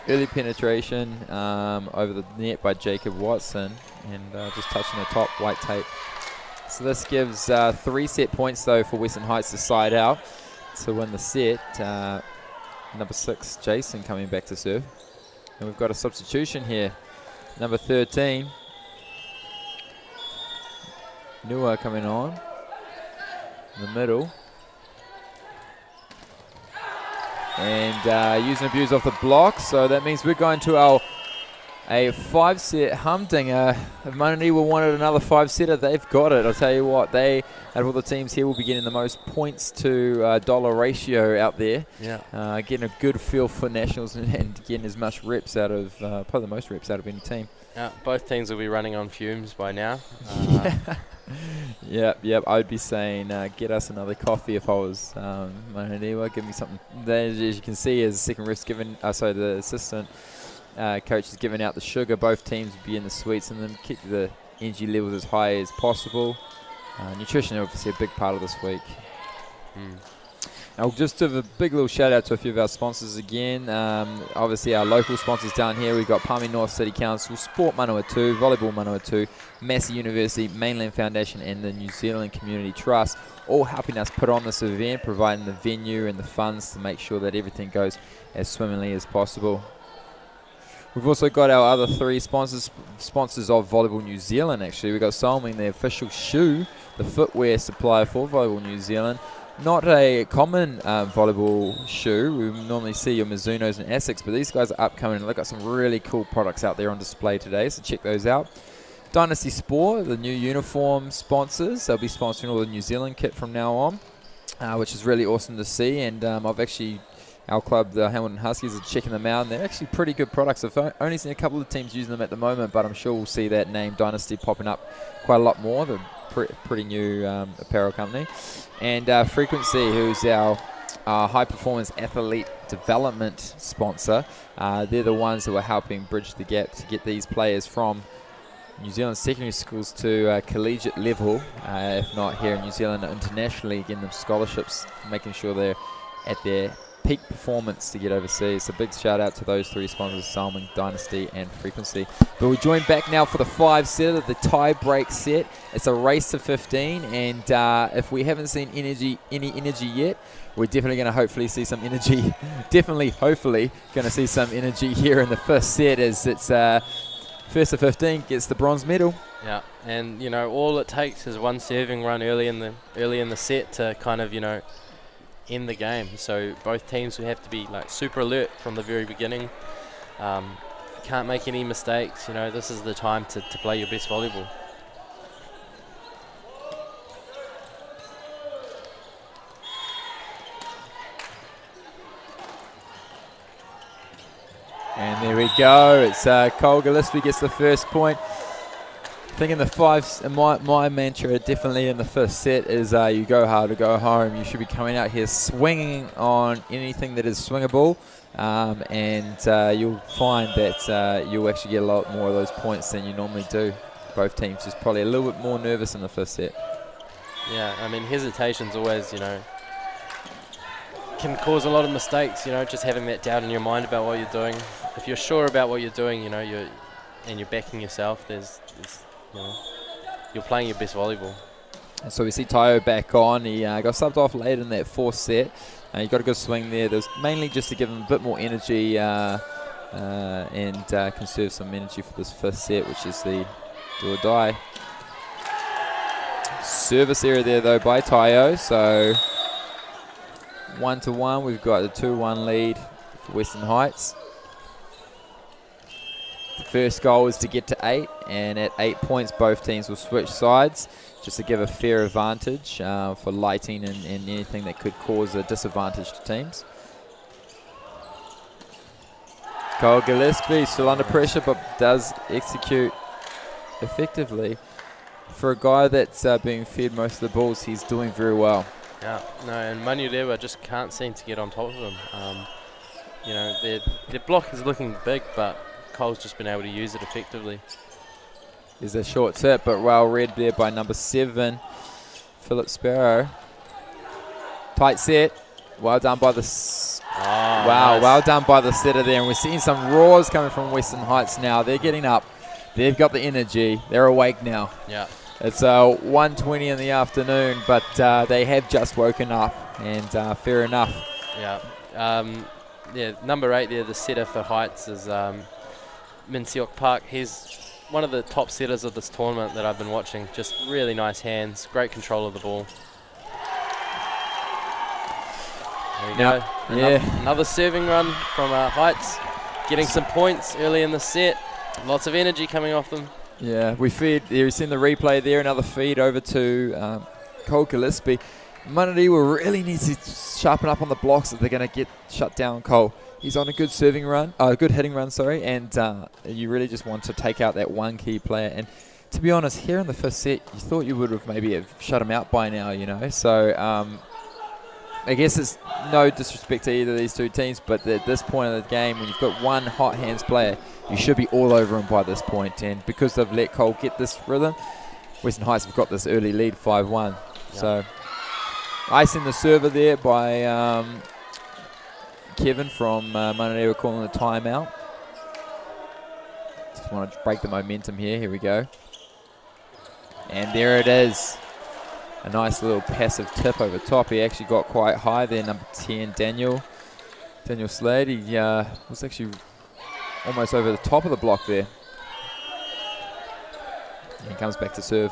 early penetration over the net by Jacob Watson, and just touching the top white tape. So this gives 3 set points though for Western Heights to side out to win the set. Number 6, Jason, coming back to serve. And we've got a substitution here. Number 13, Nua, coming on in the middle. And use and abuse off the block. So that means we're going to a 5-set humdinger. If Mananiwa wanted another 5-setter, they've got it. I'll tell you what, they, out of all the teams here, will be getting the most points to dollar ratio out there. Yeah. Getting a good feel for nationals and getting as much reps out of, probably the most reps out of any team. Both teams will be running on fumes by now. Yep. I would be saying, get us another coffee if I was Mananiwa. Give me something. As you can see, as the second ref's given, the assistant coach is giving out the sugar. Both teams will be in the sweets and then keep the energy levels as high as possible. Nutrition obviously a big part of this week. I'll just give a big little shout out to a few of our sponsors again. Obviously our local sponsors down here. We've got Palmy North City Council, Sport Manawatu, Volleyball Manawatu, Massey University, Mainland Foundation and the New Zealand Community Trust, all helping us put on this event, providing the venue and the funds to make sure that everything goes as swimmingly as possible. We've also got our other 3 sponsors of Volleyball New Zealand actually. We've got Solming, the official shoe, the footwear supplier for Volleyball New Zealand. Not a common volleyball shoe. We normally see your Mizunos and Asics, but these guys are upcoming and they've got some really cool products out there on display today, so check those out. Dynasty Sport, the new uniform sponsors. They'll be sponsoring all the New Zealand kit from now on, which is really awesome to see. And our club, the Hamilton Huskies, are checking them out, and they're actually pretty good products. I've only seen a couple of teams using them at the moment, but I'm sure we'll see that name Dynasty popping up quite a lot more. They're pretty new apparel company. And Frequency, who's our high-performance athlete development sponsor. They're the ones that were helping bridge the gap to get these players from New Zealand secondary schools to collegiate level, if not here in New Zealand, internationally, getting them scholarships, making sure they're at their peak performance to get overseas. So big shout out to those 3 sponsors, Salmon, Dynasty and Frequency. But we're joined back now for the 5-setter, the tie-break set. It's a race to 15, and if we haven't seen any energy yet, we're definitely going to hopefully see some energy. Hopefully going to see some energy here in the first set, as it's first to 15 gets the bronze medal. Yeah, and all it takes is one serving run early in the set to kind of end the game. So both teams will have to be super alert from the very beginning. Can't make any mistakes. This is the time to play your best volleyball. And there we go. It's Cole Gillespie gets the first point. I think in the 5s, my mantra definitely in the first set is you go hard or go home. You should be coming out here swinging on anything that is swingable, and you'll find that you'll actually get a lot more of those points than you normally do. Both teams just probably a little bit more nervous in the first set. Yeah, I mean, hesitation's always, can cause a lot of mistakes, just having that doubt in your mind about what you're doing. If you're sure about what you're doing, you're backing yourself, you're playing your best volleyball. And so we see Tayo back on. He got subbed off late in that 4th set. He got a good swing there. There's mainly just to give him a bit more energy and conserve some energy for this 5th set, which is the do or die. Service error there though by Tayo. So 1-1. We've got a 2-1 lead for Western Heights. The first goal is to get to 8, and at 8 points both teams will switch sides just to give a fair advantage for lighting and anything that could cause a disadvantage to teams. Cole Gillespie still under pressure, but does execute effectively. For a guy that's being fed most of the balls, he's doing very well. Yeah, no, and Manurewa just can't seem to get on top of them. You know, their block is looking big, but Cole's just been able to use it effectively. There's a short tip, but well read there by number 7, Philip Sparrow. Tight set. Well done by the... wow, nice. well done by the setter there. And we're seeing some roars coming from Western Heights now. They're getting up. They've got the energy. They're awake now. Yeah. It's 1:20 in the afternoon, but they have just woken up, and fair enough. Yeah. Yeah, number 8 there, the setter for Heights, is Min Seok Park. He's one of the top setters of this tournament that I've been watching. Just really nice hands, great control of the ball. There you go. Another serving run from Heights, getting some points early in the set. Lots of energy coming off them. Yeah, we feed. You've seen the replay there. Another feed over to Cole Gillespie. Manurewa really needs to sharpen up on the blocks if they're going to get shut down. Cole, he's on a good serving run, good hitting run, sorry, and you really just want to take out that one key player. And to be honest, here in the first set, you thought you would have maybe have shut him out by now, you know. So I guess it's no disrespect to either of these two teams, but at this point of the game, when you've got one hot hands player, you should be all over him by this point. And because they've let Cole get this rhythm, Western Heights have got this early lead, 5-1. Yeah. So icing the server there by Kevin from Manurewa, calling the timeout. Just want to break the momentum here. Here we go. And there it is. A nice little passive tip over top. He actually got quite high there, number 10, Daniel Slade. He was actually almost over the top of the block there. And he comes back to serve.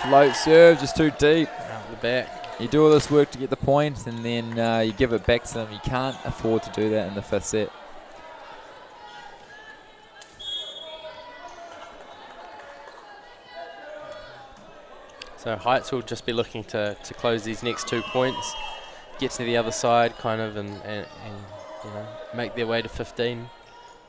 Float serve, just too deep. Out the back. You do all this work to get the point, and then you give it back to them. You can't afford to do that in the 5th set. So Heights will just be looking to close these next 2 points, get to the other side kind of, and you know, make their way to 15.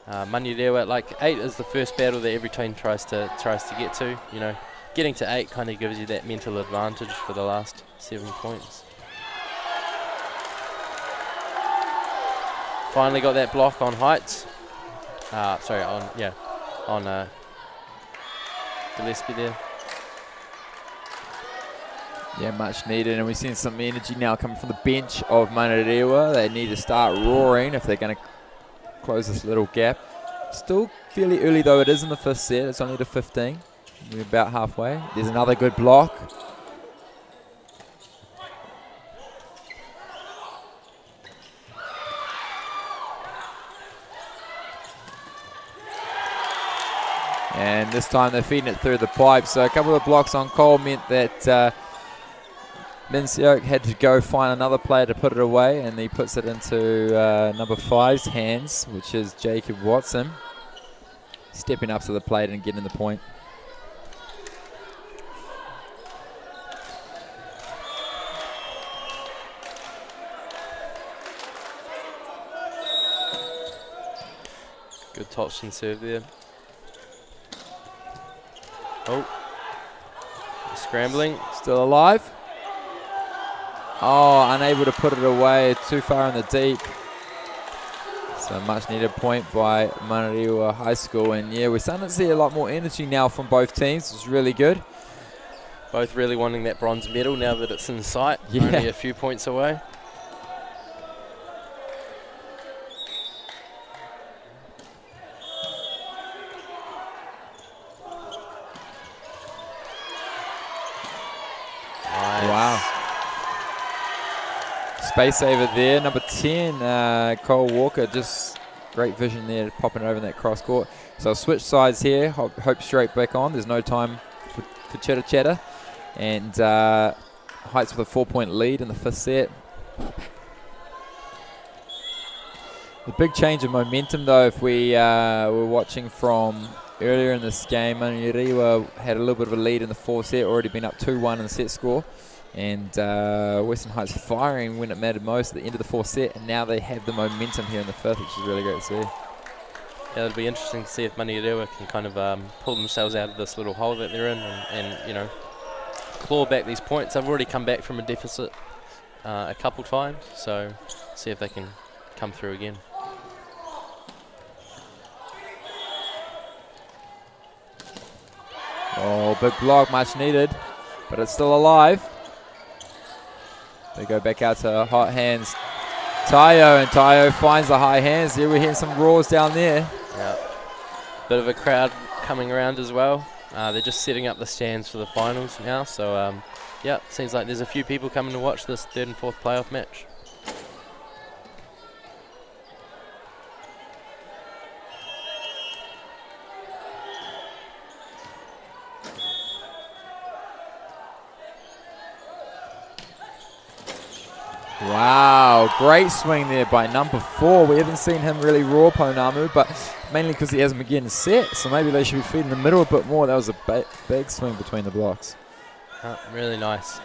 Manurewa, like 8 is the first battle that every team tries to get to. You know, getting to 8 kind of gives you that mental advantage for the last 7 points. Finally got that block on Heights. On Gillespie there. Yeah, much needed, and we've seen some energy now coming from the bench of Manurewa. They need to start roaring if they're going to close this little gap. Still fairly early though, it is in the 5th set. It's only to 15. We're about halfway. There's another good block. And this time they're feeding it through the pipe. So a couple of blocks on Cole meant that Min Seok had to go find another player to put it away, and he puts it into number 5's hands, which is Jacob Watson, stepping up to the plate and getting the point. Good touch and serve there. Oh, scrambling. Still alive. Oh, unable to put it away, too far in the deep. So much needed point by Manurewa High School. And yeah, we're starting to see a lot more energy now from both teams. It's really good. Both really wanting that bronze medal now that it's in sight. Yeah. Only a few points away. Nice. Wow. Space saver there, number 10, Cole Walker, just great vision there, popping over in that cross court. So I'll switch sides here, Hope straight back on. There's no time for chitter. And Heights with a 4-point lead in the 5th set. The big change of momentum though, if we were watching from earlier in this game, Manurewa had a little bit of a lead in the 4th set, already been up 2-1 in the set score. And Western Heights firing when it mattered most at the end of the 4th set, and now they have the momentum here in the 5th, which is really great to see. Yeah, it'll be interesting to see if Manurewa can kind of pull themselves out of this little hole that they're in, and you know, claw back these points. They've already come back from a deficit a couple times, so see if they can come through again. Oh, big block, much needed, but it's still alive. They go back out to hot hands. Tayo, and Tayo finds the high hands. Yeah, we're hearing some roars down there. Yeah, bit of a crowd coming around as well. They're just setting up the stands for the finals now, so yeah, seems like there's a few people coming to watch this third and fourth playoff match. Wow, great swing there by number 4. We haven't seen him really roar Pounamu, but mainly because he hasn't been getting set, so maybe they should be feeding the middle a bit more. That was a big swing between the blocks. Really nice.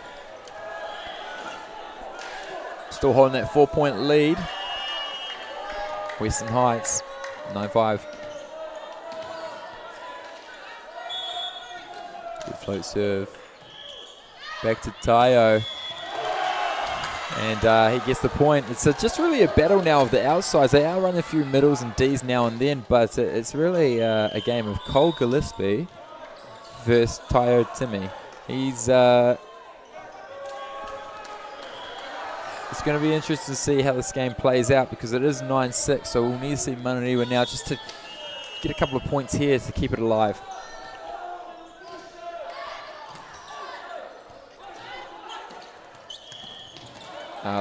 Still holding that 4-point lead. Western Heights, 9-5. Good float serve. Back to Tayo. And he gets the point. It's just really a battle now of the outsides. They are running a few middles and Ds now and then, but it's really a game of Cole Gillespie versus Tayo Timmy. He's it's going to be interesting to see how this game plays out because it is 9-6, so we'll need to see Manariwa now just to get a couple of points here to keep it alive.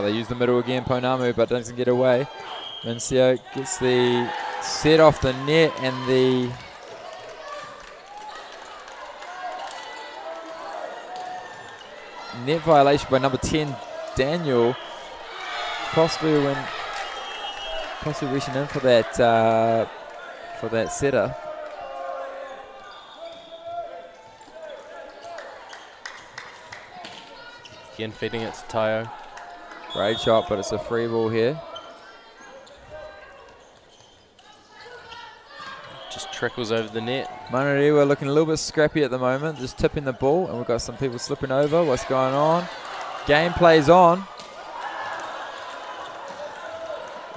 They use the middle again, Pounamu, but doesn't get away. Mincio gets the set off the net and the net violation by number 10, Daniel. Possibly reaching in for that setter. Again, feeding it to Tayo. Great shot, but it's a free ball here. Just trickles over the net. Manariwa looking a little bit scrappy at the moment, just tipping the ball, and we've got some people slipping over. What's going on? Game plays on.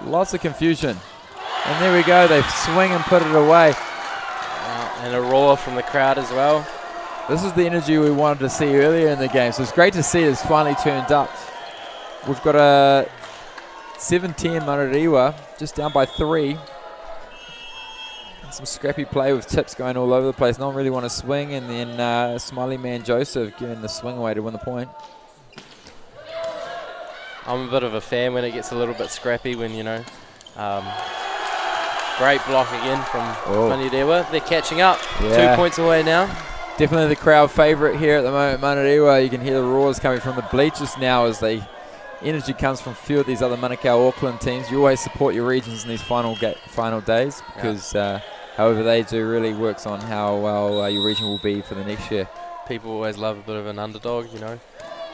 Lots of confusion. And there we go, they swing and put it away. And a roar from the crowd as well. This is the energy we wanted to see earlier in the game, so it's great to see it's finally turned up. We've got a 7-10 Manariwa, just down by 3. Some scrappy play with tips going all over the place. No one really want to swing, and then Smiley Man Joseph giving the swing away to win the point. I'm a bit of a fan when it gets a little bit scrappy when, you know, great block again from Manariwa. They're catching up. Yeah. 2 points away now. Definitely the crowd favourite here at the moment, Manariwa. You can hear the roars coming from the bleachers now as they energy comes from a few of these other Manukau Auckland teams. You always support your regions in these final days because however they do really works on how well your region will be for the next year. People always love a bit of an underdog, you know.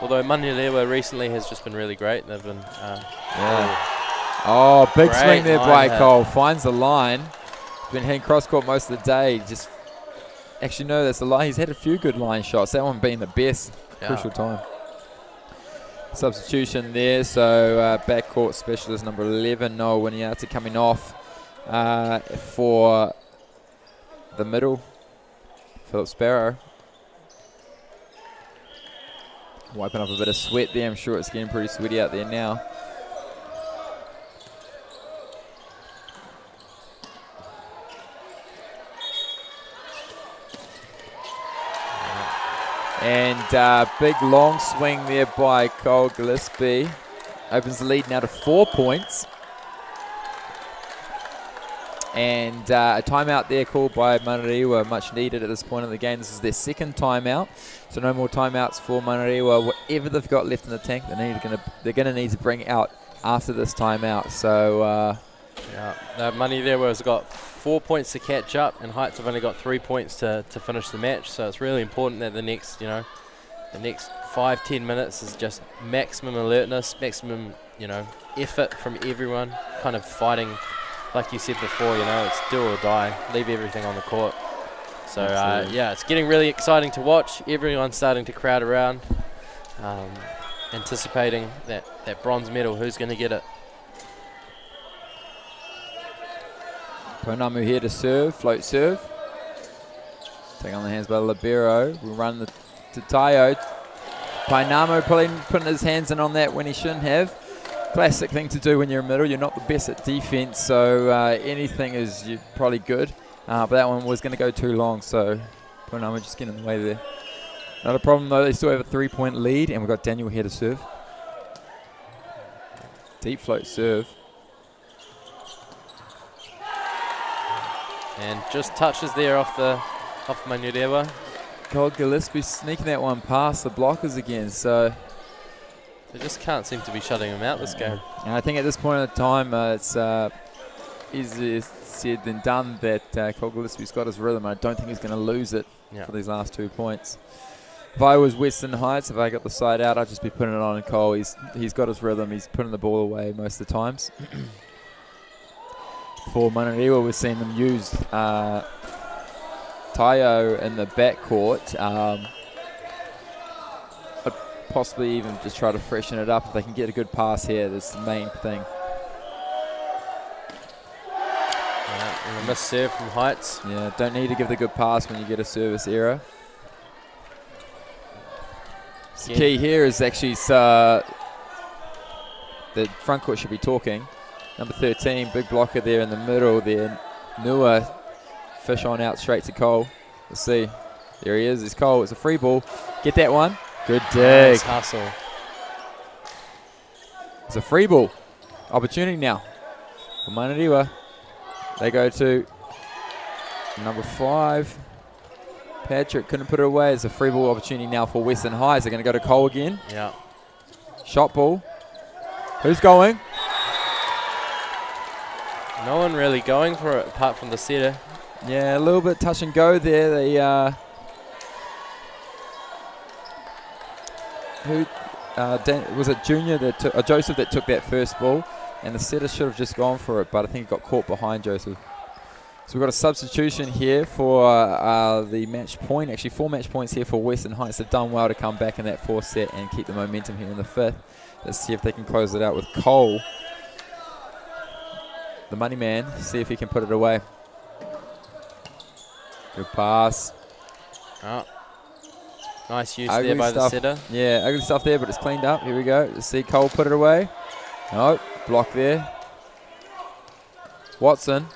Although Manariwa recently has just been really great. They've been big swing there by Cole. Finds the line. Been hitting cross court most of the day. Just actually no, that's the line. He's had a few good line shots. That one being the best. Crucial time. Substitution there, so backcourt specialist number 11, Noah Winiata, coming off for the middle, Philip Sparrow. Wiping up a bit of sweat there. I'm sure it's getting pretty sweaty out there now. And big long swing there by Cole Gillespie. Opens the lead now to 4 points. And a timeout there called by Manariwa, much needed at this point in the game. This is their second timeout, so no more timeouts for Manariwa. Whatever they've got left in the tank, they're going to need to bring out after this timeout. So Manariwa's got 4 points to catch up, and Heights have only got 3 points to finish the match. So it's really important that the next 5-10 minutes is just maximum alertness, maximum effort from everyone, kind of fighting. Like you said before, it's do or die. Leave everything on the court. So, yeah, it's getting really exciting to watch. Everyone's starting to crowd around, anticipating that bronze medal. Who's going to get it? Pounamu here to serve, float serve. Taking on the hands by the libero. We run to Tayo. Pounamu putting his hands in on that when he shouldn't have. Classic thing to do when you're in middle. You're not the best at defense, so anything is probably good. But that one was going to go too long, so Pounamu just getting in the way there. Not a problem though, they still have a 3-point lead, and we've got Daniel here to serve. Deep float serve. And just touches there off Manurewa. Gold Gillespie sneaking that one past the blockers again, so they just can't seem to be shutting him out this game. And I think at this point in time, it's easier said than done that Cole Gillespie's got his rhythm. I don't think he's going to lose it for these last 2 points. If I was Western Heights, if I got the side out, I'd just be putting it on Cole. He's got his rhythm. He's putting the ball away most of the times. For Manurewa, we're seeing them use Tayo in the backcourt. I'd possibly even just try to freshen it up. If they can get a good pass here, that's the main thing. And a missed serve from Heights. Yeah, don't need to give the good pass when you get a service error. The key here is actually the front court should be talking. Number 13, big blocker there in the middle there. Nua, fish on out straight to Cole. Let's see. There he is. It's Cole. It's a free ball. Get that one. Good dig. Nice hustle. It's a free ball. Opportunity now for Manurewa. They go to number 5. Patrick couldn't put it away. It's a free ball opportunity now for Western Heights. They're going to go to Cole again. Yeah. Shot ball. Who's going? No one really going for it apart from the setter. Yeah, a little bit touch and go there. They was it Junior that took Joseph that took that first ball, and the setter should have just gone for it, but I think it got caught behind Joseph. So we've got a substitution here for the match point. Actually, 4 match points here for Western Heights. They've done well to come back in that 4th set and keep the momentum here in the 5th. Let's see if they can close it out with Cole, the money man. See if he can put it away. Good pass. Oh. Nice use there by the setter. Yeah, ugly stuff there, but it's cleaned up. Here we go. Let's see Cole put it away. No, block there. Watson.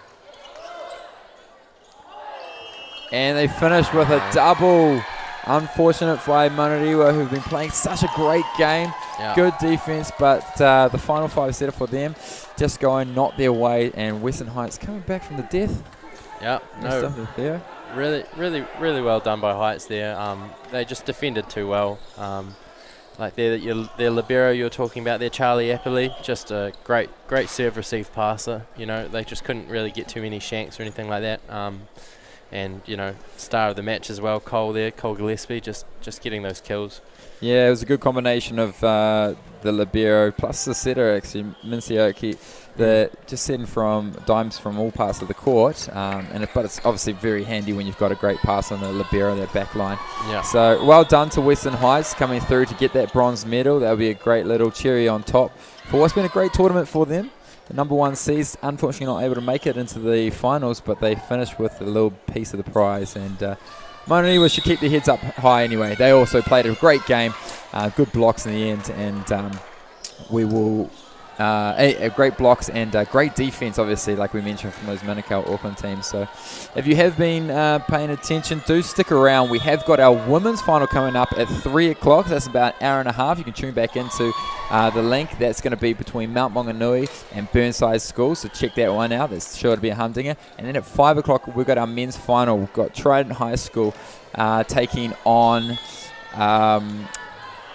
And they finish with a double. Unfortunate by Manurewa, who've been playing such a great game. Yeah. Good defense, but the final 5 setter for them just going not their way. And Western Heights coming back from the death. Yeah, no. Really well done by Heights there. They just defended too well. Like their libero you were talking about there, Charlie Appley, just a great serve receive passer. You know, they just couldn't really get too many shanks or anything like that. And you know, star of the match as well, Cole Gillespie, just getting those kills. Yeah, it was a good combination of the libero plus the setter actually, Mincioki. Just setting from dimes from all parts of the court, but it's obviously very handy when you've got a great pass on the libero, that back line. Yeah. So well done to Western Heights coming through to get that bronze medal. That'll be a great little cherry on top for what's been a great tournament for them. The number 1 seeds unfortunately not able to make it into the finals, but they finished with a little piece of the prize. And Manurewa should keep their heads up high anyway. They also played a great game, good blocks in the end, and we will. Great blocks and great defense, obviously, like we mentioned from those Manukau Auckland teams. So if you have been paying attention, do stick around. We have got our women's final coming up at 3 o'clock. That's about an hour and a half. You can tune back into the link. That's going to be between Mount Maunganui and Burnside School, so check that one out. That's sure to be a humdinger. And then at 5 o'clock, we've got our men's final. We've got Trident High School taking on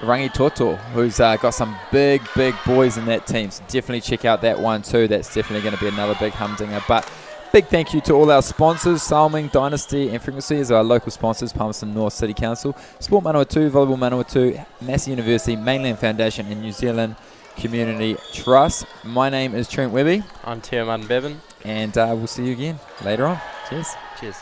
Rangi Toto, who's got some big boys in that team. So definitely check out that one too. That's definitely going to be another big humdinger. But big thank you to all our sponsors, Salming, Dynasty and Frequency as our local sponsors, Palmerston North City Council, Sport Manawatu, Volleyball Manawatu, Massey University, Mainland Foundation and New Zealand Community Trust. My name is Trent Webby. I'm Tia Martin Bevan. And we'll see you again later on. Cheers. Cheers.